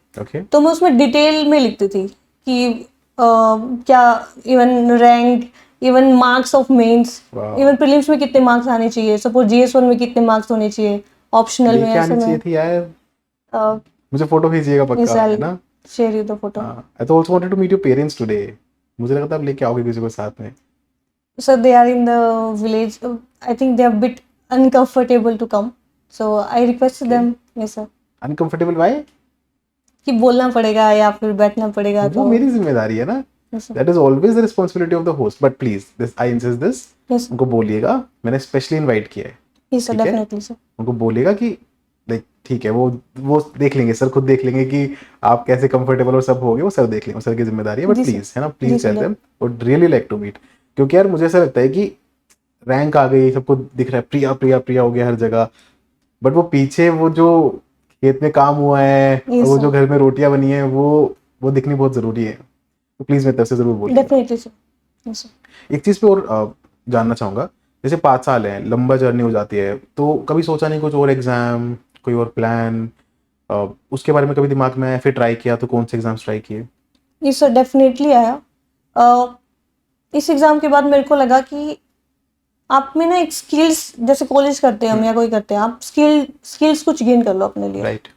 तो मैं उसमें डिटेल में लिखती थी कि क्या even rank even marks of mains, Wow. Even prelims में कितने मार्क्स आने चाहिए, सपोज GS1 में कितने मार्क्स होने चाहिए, ऑप्शनल में लेके ऐसे आनी चाहिए में थी यार, मुझे फोटो भेजिएगा पक्का, है ना? Share you the photo. I तो also wanted to meet your parents today, मुझे लगा था आप लेके आओगे किसी को साथ में. So they are in the village. I think they are a bit uncomfortable to come. So I requested them. Yes sir. Uncomfortable why? कि बोलना पड़ेगा या फिर बैठना पड़ेगा वो तो. मेरी जिम्मेदारी है ना. Yes sir. That is always the responsibility of the host, but please this I insist this, Yes sir. उनको बोलिएगा मैंने स्पेशली इनवाइट किया है. Yes sir. ठीक है? Definitely sir. उनको बोलिएगा कि लाइक ठीक है, वो देख लेंगे, सर खुद देख लेंगे कि आप कैसे कंफर्टेबल और सब होगे, वो सर देख लेंगे, सर की जिम्मेदारी है. But ji sir. प्लीज, है ना, जी please sir, tell them would really like to meet. क्योंकि यार मुझे ऐसा लगता है कि रैंक आ गई, सबको दिख रहा है प्रिया प्रिया प्रिया हो गया हर जगह, बट वो पीछे वो जो खेत में काम हुआ है और Yes वो sir. जो घर में रोटियां बनी है वो दिखनी बहुत जरूरी है. तो प्लीज मेरी तरफ से जरूर बोलिए. Definitely sir. Yes sir. एक चीज पे और जानना चाहूंगा, जैसे 5 साल है, लंबा जर्नी हो जाती है, तो कभी सोचा नहीं कुछ और एग्जाम, कोई और प्लान, उसके बारे में कभी दिमाग में आया? फिर ट्राई किया तो कौन से एग्जाम्स ट्राई किए? Yes sir. Definitely आया. इस एग्जाम के बाद मेरे को लगा कि आप में ना एक स्किल्स, जैसे कॉलेज करते हैं हम या कोई करते हैं, आप स्किल्स कुछ गेन कर लो अपने लिए, राइट.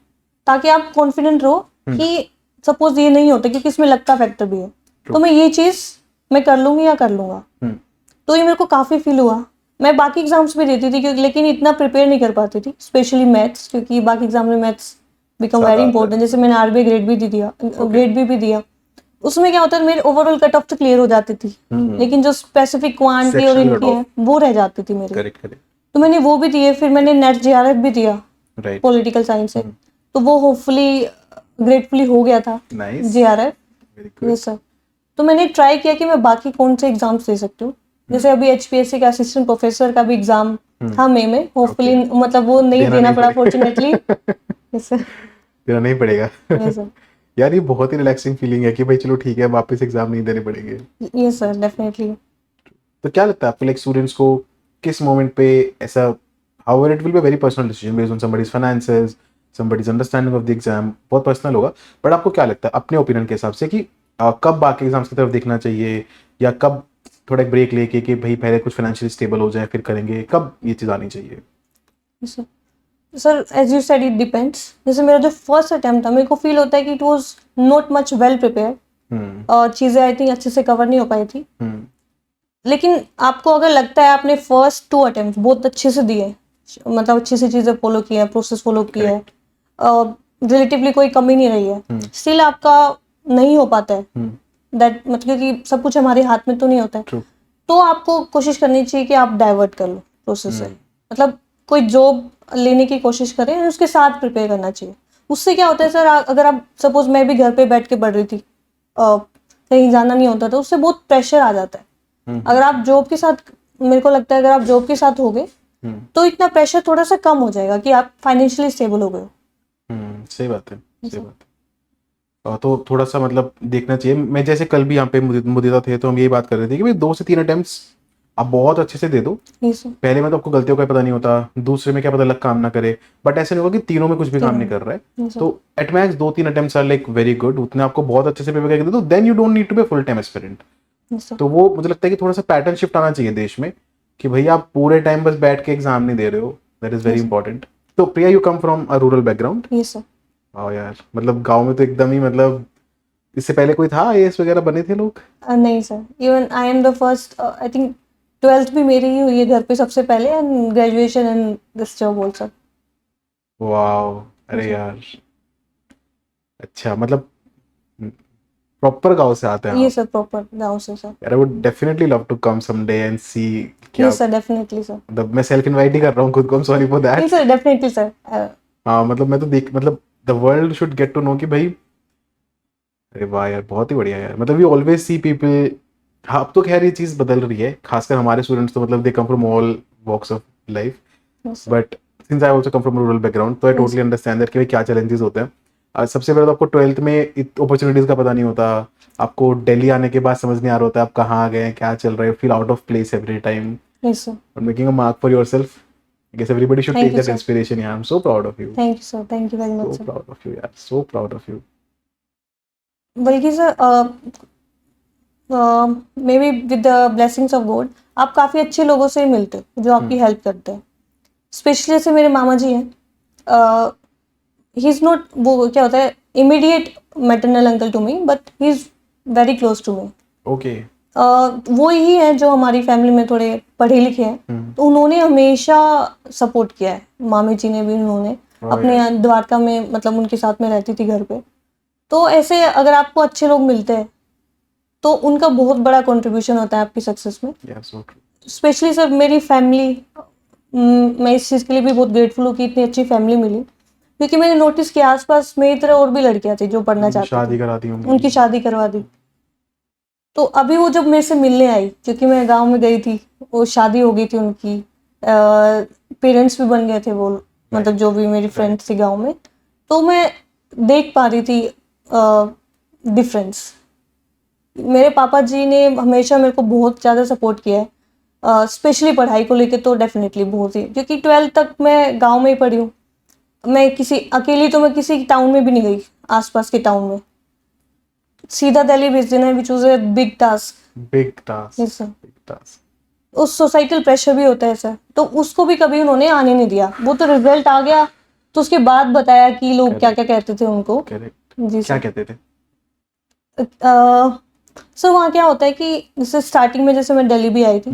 ताकि आप कॉन्फिडेंट रहो कि सपोज ये नहीं होता क्योंकि इसमें लक का फैक्टर भी है, तो मैं ये चीज मैं कर लूंगी या कर लूंगा. तो ये मेरे को काफी फील हुआ. मैं बाकी एग्जाम्स भी देती थी क्योंकि, लेकिन इतना प्रिपेयर नहीं कर पाती थी, स्पेशली मैथ्स, क्योंकि बाकी एग्जाम में मैथ्स बिकम वेरी इंपॉर्टेंट. जैसे मैंने RBI ग्रेड भी दिया, ग्रेड भी दिया, उसमें क्या होता है मेरे ओवरऑल कट ऑफ तो क्लियर हो जाती थी, लेकिन जो स्पेसिफिक क्वांटिटी और Sectional इनकी है वो रह जाती थी मेरी. Correct correct. तो मैंने वो भी दिए, फिर मैंने नेट JRF भी दिया राइट. पॉलिटिकल साइंस से, तो वो होपफुली ग्रेटफुली हो गया था nice. JRF. Very good. Yes sir. तो मैंने ट्राई किया कि मैं बाकी कौन से एग्जाम्स दे सकती हूँ. जैसे अभी HPSC का असिस्टेंट प्रोफेसर का भी एग्जाम था मई में, होपफुली मतलब वो नहीं देना पड़ा फॉर्चुनेटली. Yes sir. देना नहीं पड़ेगा. Yes sir. यार ये बहुत ही रिलैक्सिंग फीलिंग है कि भाई चलो ठीक है, वापस एग्जाम नहीं देने पड़ेंगे. Yes sir. डेफिनेटली. तो क्या लगता है आपको, लाइक स्टूडेंट्स को किस मोमेंट पे ऐसा, however it will be very personal decision based on somebody's finances, somebody's understanding of the exam, बहुत पर्सनल होगा, बट आपको क्या लगता है अपने ओपिनियन के हिसाब से कि कब बाकी एग्जाम्स की तरफ देखना चाहिए, या कब थोड़ा एक ब्रेक लेके कि भाई पहले कुछ फाइनेंशियली स्टेबल हो जाए फिर करेंगे, कब ये चीज़ आनी चाहिए? Yes sir. Sir as you said it depends. जैसे मेरा जो फर्स्ट अटेम्प्ट था, मेरे को फील होता है कि it was not much well prepared, और चीज़ें आई थिंक अच्छे से कवर नहीं हो पाई थी. लेकिन आपको अगर लगता है आपने फर्स्ट 2 अटेम्प्ट बहुत अच्छे से दिए, मतलब अच्छी सी चीज़ें फॉलो की है, प्रोसेस फॉलो किया है, रिलेटिवली कोई कमी नहीं रही है, स्टिल आपका नहीं हो पाता है दैट, मतलब कि सब कुछ हमारे हाथ में तो नहीं होता है. True. तो आपको कोशिश करनी चाहिए कि आप डाइवर्ट कर लो प्रोसेस से, मतलब कोई जॉब लेने की कोशिश करें, उसके साथ प्रिपेयर करना चाहिए. उससे क्या होता है सर, अगर आप सपोज मैं भी घर पे बैठ के पढ़ रही थी, कहीं जाना नहीं होता, तो उससे बहुत प्रेशर आ जाता है. अगर आप जॉब के साथ, मेरे को लगता है अगर आप जॉब के साथ हो गए तो इतना प्रेशर थोड़ा सा कम हो जाएगा कि आप फाइनेंशियली स्टेबल हो गए हो. सही बात है, सही बात है. तो थोड़ा सा मतलब देखना चाहिए. मैं जैसे कल भी यहाँ पे मुदीदा थे तो हम यही बात कर रहे थे कि भाई 2 से 3 अटेम्प्ट्स आप बहुत अच्छे से दे दो. पहले में तो आपको गलतियों का पता नहीं होता, दूसरे में क्या पता लग काम ना करे, बट ऐसे नहीं होगा कि तीनों में कुछ भी काम नहीं कर रहा है. तो at max 2-3 attempts are like very good, उतने आपको बहुत अच्छे से प्रिपेयर करके दे दो, then you don't need to be full time aspirant. तो वो मुझे लगता है कि थोड़ा सा पैटर्न शिफ्ट आना चाहिए देश में कि भाई आप पूरे टाइम बस बैठ के एग्जाम नहीं दे रहे हो. That is very important. तो Priya, you come from a rural background? Yes sir. वाह यार, मतलब गांव में तो एकदम ही, मतलब इससे पहले कोई था IAS वगैरह बने थे लोग? नहीं sir. Even I am the first. I think 12th भी मेरी ही हुई है घर पे सबसे पहले, and graduation and this job also. Wow. अरे यार अच्छा, मतलब प्रॉपर गांव से आते हैं ये आप? सर प्रॉपर गांव से सर. यार I would definitely love to come someday and see. क्या यस सर. Definitely sir. मतलब मैं सेल्फ इनवाइट ही कर रहा हूँ खुद को, I am sorry for that. नहीं सर. Definitely sir. हाँ मतलब मैं तो देख, मतलब the world should get to know कि भाई, अरे वाह यार बहुत ही बढ़िया यार. मतलब वी ऑलवेज सी पीपल. हाँ अब तो खैर ये चीज़ बदल रही है, खासकर हमारे स्टूडेंट्स तो मतलब they come from all walks of life, but since I also come from rural background, तो आई टोटली अंडरस्टैंड दैट कि भाई क्या चैलेंजेस होते हैं. सबसे पहले तो आपको 12th में अपॉर्चुनिटीज़ का पता नहीं होता, आपको दिल्ली आने के बाद समझ नहीं आ रहा होता आप कहाँ आ गए, क्या चल रहा है, feel out of place every time. Yes sir. But making a mark for yourself, I guess everybody should Thank take you, that sir. inspiration. Yeah, I'm so proud of you. Thank you sir. Thank you very much So sir. proud of you, यार. So proud of you. बल्कि sir may be with the blessings of God आप काफ़ी अच्छे लोगों से मिलते हो जो आपकी हेल्प करते हैं। स्पेशली जैसे मेरे मामा जी हैं, ही इज़ नॉट, वो क्या होता है, immediate maternal uncle to me, but he is very close to me. Okay. वो ही है जो हमारी फैमिली में थोड़े पढ़े लिखे हैं, तो उन्होंने हमेशा सपोर्ट किया है। मामी जी ने भी, उन्होंने अपने द्वारका में, मतलब उनके साथ में रहती थी घर पे। तो ऐसे अगर आपको अच्छे लोग मिलते हैं तो उनका बहुत बड़ा कंट्रीब्यूशन होता है आपकी सक्सेस में। स्पेशली सर मेरी फैमिली, मैं इस चीज़ के लिए भी बहुत ग्रेटफुल हूँ कि इतनी अच्छी फैमिली मिली, क्योंकि मैंने नोटिस किया आसपास मेरी तरह और भी लड़कियां थी जो पढ़ना चाहती शादी थी, करा दी होंगी। उनकी शादी करवा दी। तो अभी वो जब मेरे से मिलने आई, क्योंकि मैं गांव में गई थी, वो शादी हो गई थी उनकी, पेरेंट्स भी बन गए थे वो, मतलब जो भी मेरी फ्रेंड्स थी गांव में, तो मैं देख पा रही थी डिफरेंस। मेरे पापा जी ने हमेशा मेरे को बहुत ज़्यादा सपोर्ट किया है, स्पेशली पढ़ाई को लेके तो डेफिनेटली बहुत ही, क्योंकि 12th तक मैं गांव में ही पढ़ी हूँ। मैं किसी अकेली, तो मैं किसी टाउन में भी नहीं गई, आसपास के टाउन में सीधा दिल्ली भेज देना, which was a big task. Big task. Yes sir. Big task. उस सोसाइटल प्रेशर भी होता है सर, तो उसको भी कभी उन्होंने आने नहीं दिया। वो तो रिजल्ट आ गया तो उसके बाद बताया कि लोग क्या क्या कहते थे उनको। करेक्ट। जी क्या सर। कहते थे? सर वहाँ क्या होता है कि जैसे स्टार्टिंग में, जैसे मैं दिल्ली भी आई थी,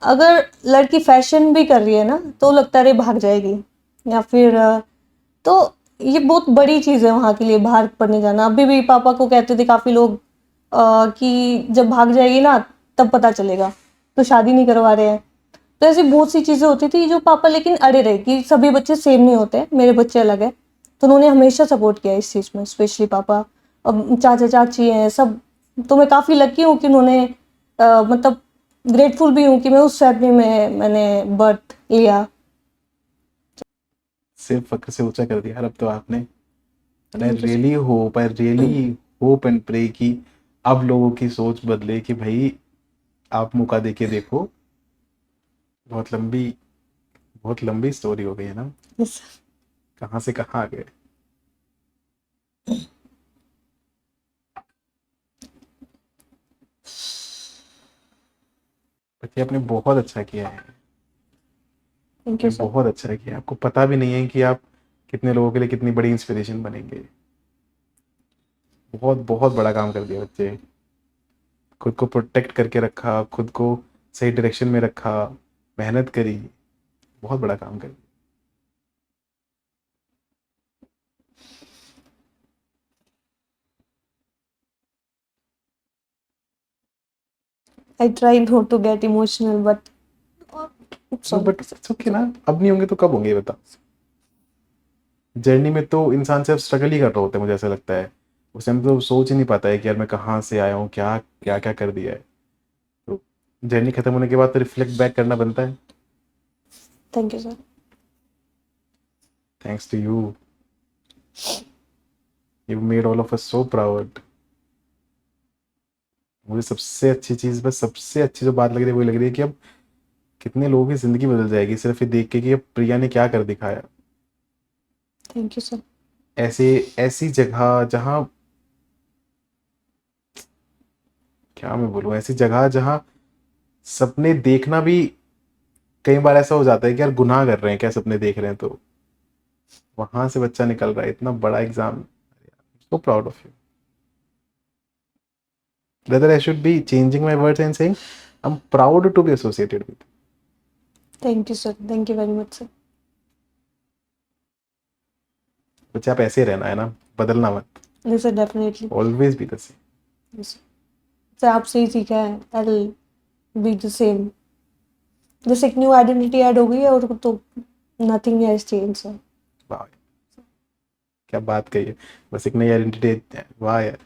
अगर लड़की फैशन भी कर रही है ना तो लगता है अरे भाग जाएगी, या फिर तो ये बहुत बड़ी चीज़ है वहाँ के लिए, बाहर पढ़ने जाना। अभी भी पापा को कहते थे काफ़ी लोग कि जब भाग जाएगी ना तब पता चलेगा, तो शादी नहीं करवा रहे हैं। तो ऐसी बहुत सी चीज़ें होती थी जो पापा लेकिन अड़े रहे कि सभी बच्चे सेम नहीं होते, मेरे बच्चे अलग है। तो उन्होंने हमेशा सपोर्ट किया इस चीज़ में, स्पेशली पापा। अब चाचा चाची हैं सब, तो मैं काफ़ी लकी हूँ कि उन्होंने मतलब ग्रेटफुल भी हूँ कि मैं उस फैमिली में मैंने बर्थ लिया। सिर्फ फक्र से ऊंचा कर दिया यार अब तो आपने। I Thank you, sir. Really hope and pray कि अब लोगों की सोच बदले कि भाई आप मौका देके देखो। बहुत लंबी, बहुत लंबी स्टोरी हो गई है ना, Yes, sir. कहाँ से कहाँ आ गए। बच्चे आपने बहुत अच्छा किया है। Thank you, आपने sir. बहुत अच्छा किया है। आपको पता भी नहीं है कि आप कितने लोगों के लिए कितनी बड़ी इंस्पिरेशन बनेंगे। बहुत बहुत बड़ा काम कर दिया बच्चे। खुद को प्रोटेक्ट करके रखा, खुद को सही डायरेक्शन में रखा, मेहनत करी, बहुत बड़ा काम कर। I try not to get emotional, but it's no all but it's okay ना, अब नहीं होंगे तो कब होंगे ये बता। जर्नी में तो इंसान सिर्फ स्ट्रगल ही कर रहा होता है, मुझे ऐसा लगता है। उस टाइम तो सोच ही नहीं पाता है कि यार मैं कहाँ से आया हूँ, क्या क्या क्या कर दिया है। तो जर्नी खत्म होने के बाद तो रिफ्लेक्ट बैक करना बनता है। Thank you, sir. Thanks to you made all of us so proud. मुझे सबसे अच्छी चीज़, बस सबसे अच्छी जो बात लग रही है वो लग रही है कि अब कितने लोगों की ज़िंदगी बदल जाएगी सिर्फ ये देख के कि अब प्रिया ने क्या कर दिखाया। Thank you, sir. ऐसे ऐसी जगह जहाँ, क्या मैं बोलूँ, ऐसी जगह जहाँ सपने देखना भी कई बार ऐसा हो जाता है कि यार गुनाह कर रहे हैं क्या सपने देख रहे हैं, तो वहां से बच्चा निकल रहा है, इतना बड़ा exam. So proud of you. Rather, I should be changing my words and saying, I'm proud to be associated with you. Thank you, sir. Thank you very much, sir. बच्चे आप ऐसे रहना है ना, बदलना मत। Yes, sir, definitely. Always be the same. Yes, sir. Sir आपसे ही सीखा है, I'll be the same. जैसे एक न्यू आइडेंटिटी ऐड हो गई है और तो nothing has changed, sir. वाह, क्या बात कही है। बस एक नई आइडेंटिटी। वाह यार।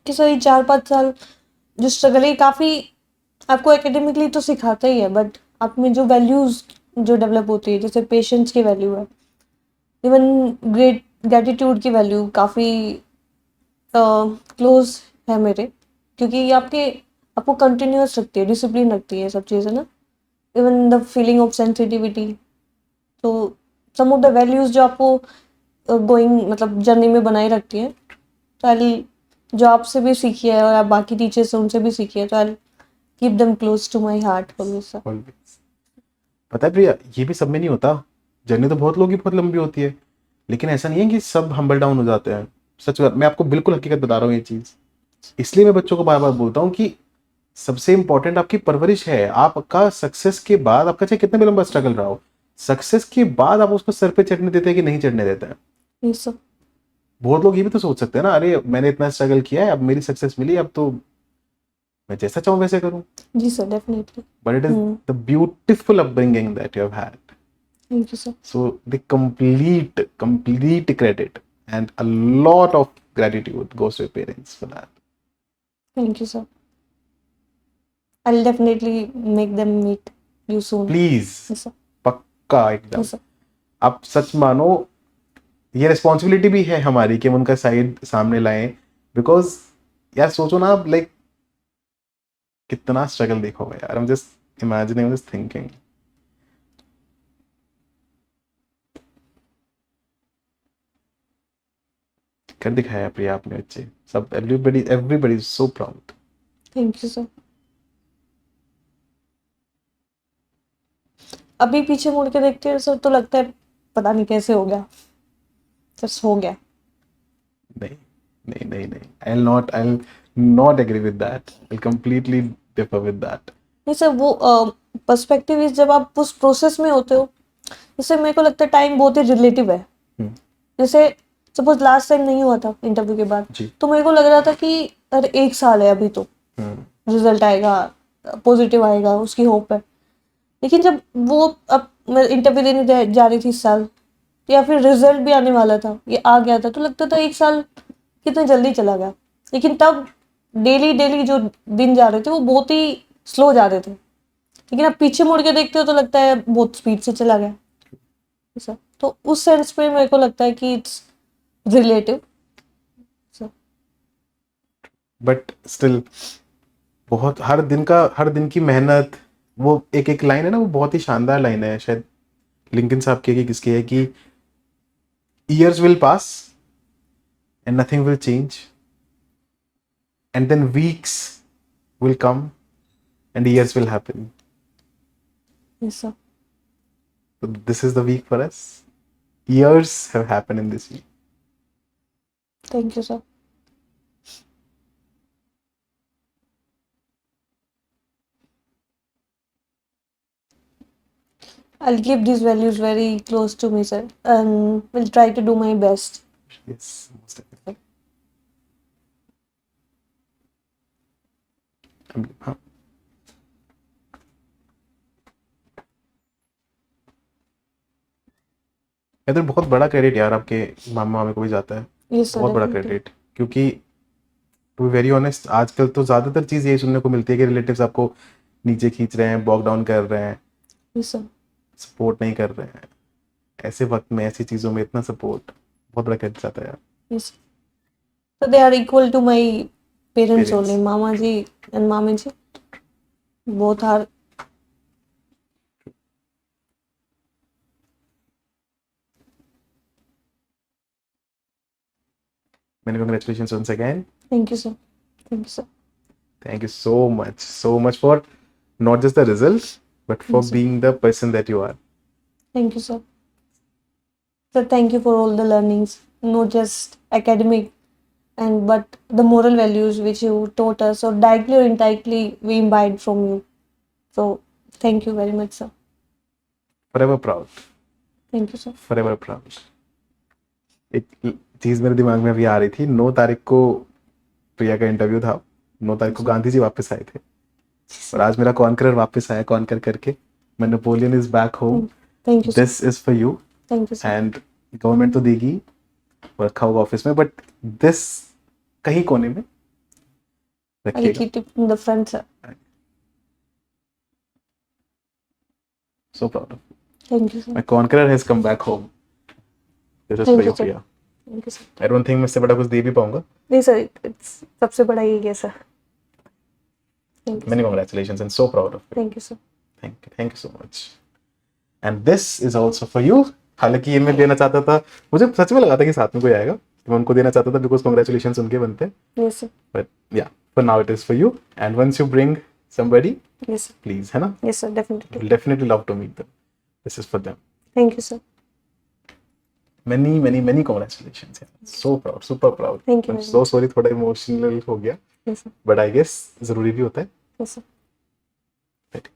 कि सर ये 4-5 साल जो स्ट्रगल है काफ़ी आपको एकेडमिकली तो सिखाता ही है, बट आप में जो वैल्यूज़ जो डेवलप होती है, जैसे पेशेंस की वैल्यू है, इवन ग्रेट ग्रेटिट्यूड की वैल्यू काफ़ी क्लोज है मेरे, क्योंकि ये आपको कंटिन्यूअस रखती है, डिसिप्लिन रखती है सब चीज़ें ना। Even the feeling of sensitivity, तो सम ऑफ द वैल्यूज़ जो आपको गोइंग मतलब जर्नी में बनाए रखती है, तो आई जो आपसे भी सीखी है और आप बाकी टीचर्स से उनसे भी सीखी है, तो I keep them close to my heart always sir. Always. पता है प्रिया, ये भी सब में नहीं होता। जर्नी तो बहुत लोगों की बहुत लंबी होती है, लेकिन ऐसा नहीं है कि सब हम्बल डाउन हो जाते हैं। सच बात, मैं आपको बिल्कुल हकीकत बता रहा हूँ ये चीज। इसलिए मैं बच्चों को बार बार बोलता हूँ कि सबसे इंपॉर्टेंट आपकी परवरिश है। आपका सक्सेस के बाद, आपका चाहे कितना भी लंबा स्ट्रगल रहा हो, सक्सेस के बाद आप उसको सर पे चढ़ने देते हैं कि नहीं चढ़ने देते हैं। ये सब बहुत लोग ये भी तो सोच सकते हैं ना, अरे मैंने इतना स्ट्रगल किया है, अब मेरी सक्सेस मिली, अब तो मैं जैसा चाहूँ वैसे करूँ। जी sir, definitely. But it is the beautiful upbringing that you have had. Thank you sir. So the complete credit and a lot of gratitude goes to your parents for that. Thank you sir. I definitely make them meet you soon. Please, yes sir. पक्का एकदम। Yes sir. आप सच मानो, ये रिस्पॉन्सिबिलिटी भी है हमारी कि हम उनका साइड सामने लाएं, बिकॉज यार सोचो ना, लाइक कितना स्ट्रगल देखा होगा यार। I'm just imagining, just thinking. कर दिखाया प्रिया आपने बच्चे सब। everybody is so proud. Thank you sir. अभी पीछे मुड़ के देखते हैं सर तो लगता है पता नहीं कैसे हो गया, बस हो गया। नहीं नहीं नहीं नहीं, I'll not agree with that. I'll completely differ with that. नहीं सर, वो पर्सपेक्टिव इज जब आप उस प्रोसेस में होते हो, जैसे मेरे को लगता है टाइम बहुत ही रिलेटिव है। हम्म, जैसे सपोज लास्ट टाइम नहीं हुआ था इंटरव्यू के बाद, जी। तो मेरे को लग रहा था कि अरे 1 साल है अभी तो हम्म, रिजल्ट आएगा, पॉजिटिव आएगा, उसकी होप है। लेकिन जब वो अब मैं इंटरव्यू देने जा रही थी इस साल, या फिर रिजल्ट भी आने वाला था, ये आ गया था, तो लगता था 1 साल कितने जल्दी चला गया। लेकिन तब डेली डेली जो दिन जा रहे थे वो बहुत ही स्लो जा रहे थे, लेकिन अब पीछे मुड़ के देखते हो तो लगता है बहुत स्पीड से चला गया। ऐसा तो उस सेंस में मेरे को लगता है कि इट्स रिलेटिव। बट स्टिल बहुत, हर दिन की मेहनत, वो एक एक लाइन है ना, वो बहुत ही शानदार लाइन है, शायद लिंकन साहब की कि किसकी है, कि years will pass and nothing will change, and then weeks will come and years will happen. ऐसा So this is the week for us. Years have happened in this week. Thank you sir. I'll keep these values very close to me, sir, and will try to do my best. Yes, most definitely. हाँ, ये तो बहुत बड़ा क्रेडिट यार आपके मामा मामी को भी जाता है। Yes, sir, बहुत बड़ा definitely. क्रेडिट, क्योंकि टू बी वेरी ऑनेस्ट आजकल तो ज्यादातर चीज यही सुनने को मिलती है कि रिलेटिव्स आपको नीचे खींच रहे हैं, बॉक डाउन कर रहे हैं, Yes, sir. सपोर्ट नहीं कर रहे हैं। ऐसे वक्त में ऐसी चीजों में इतना सपोर्ट, बहुत बड़ा क्रेडिट जाता है यार। Yes. So they are equal to my parents Parents. only, Mama ji and Mami ji. Both are. Many congratulations once again. Thank you, sir. Thank you, sir. Thank you so much for not just the results, but for Yes, sir. being the person that you are. Thank you, sir. Sir, thank you for all the learnings, not just academic, and but the moral values which you taught us, or directly or indirectly we imbibed from you. So thank you very much, sir. Forever proud. Thank you, sir. Forever proud. एक चीज मेरे दिमाग में अभी आ रही थी। 9 तारीख को प्रिया का इंटरव्यू था, 9 तारीख को गांधी जी वापस आए थे, और आज मेरा कॉन्करर वापस आया, कॉन्कर करके। मैं Napoleon is back home, Thank you, sir. This is for you. Thank you, sir. And government तो देगी, रखा होगा ऑफिस में, बट दिस कहीं कोने में I'll रखिएगा। keep it in the front, sir. So proud of you. Thank you, sir. My conqueror has come back home. This is Thank for you, you, sir. Priya. Thank you, sir. I don't think मैं इससे बड़ा कुछ दे भी पाऊंगा। नहीं सर, it's सबसे बड़ा यही है sir. Thank you, Many sir. congratulations and so proud of you. Thank you, sir. Thank you so much. And this is also for you. हालांकि ये मैं देना चाहता था, मुझे सच में लगा था कि साथ में कोई आएगा, मैं उनको देना चाहता था बिकॉज कॉन्ग्रेचुलेशन उनके बनते हैं, Yes, sir. But yeah for now it is for you and once you bring somebody Yes, sir. Please, है ना, Yes, sir. Definitely. Will definitely love to meet them, this is for them. Thank you, sir. many congratulations, yeah. So proud, super proud. Thank you I'm very so sorry थोड़ा इमोशनल हो गया, Yes, sir. But I guess जरूरी भी होता है. Yes, sir. Right.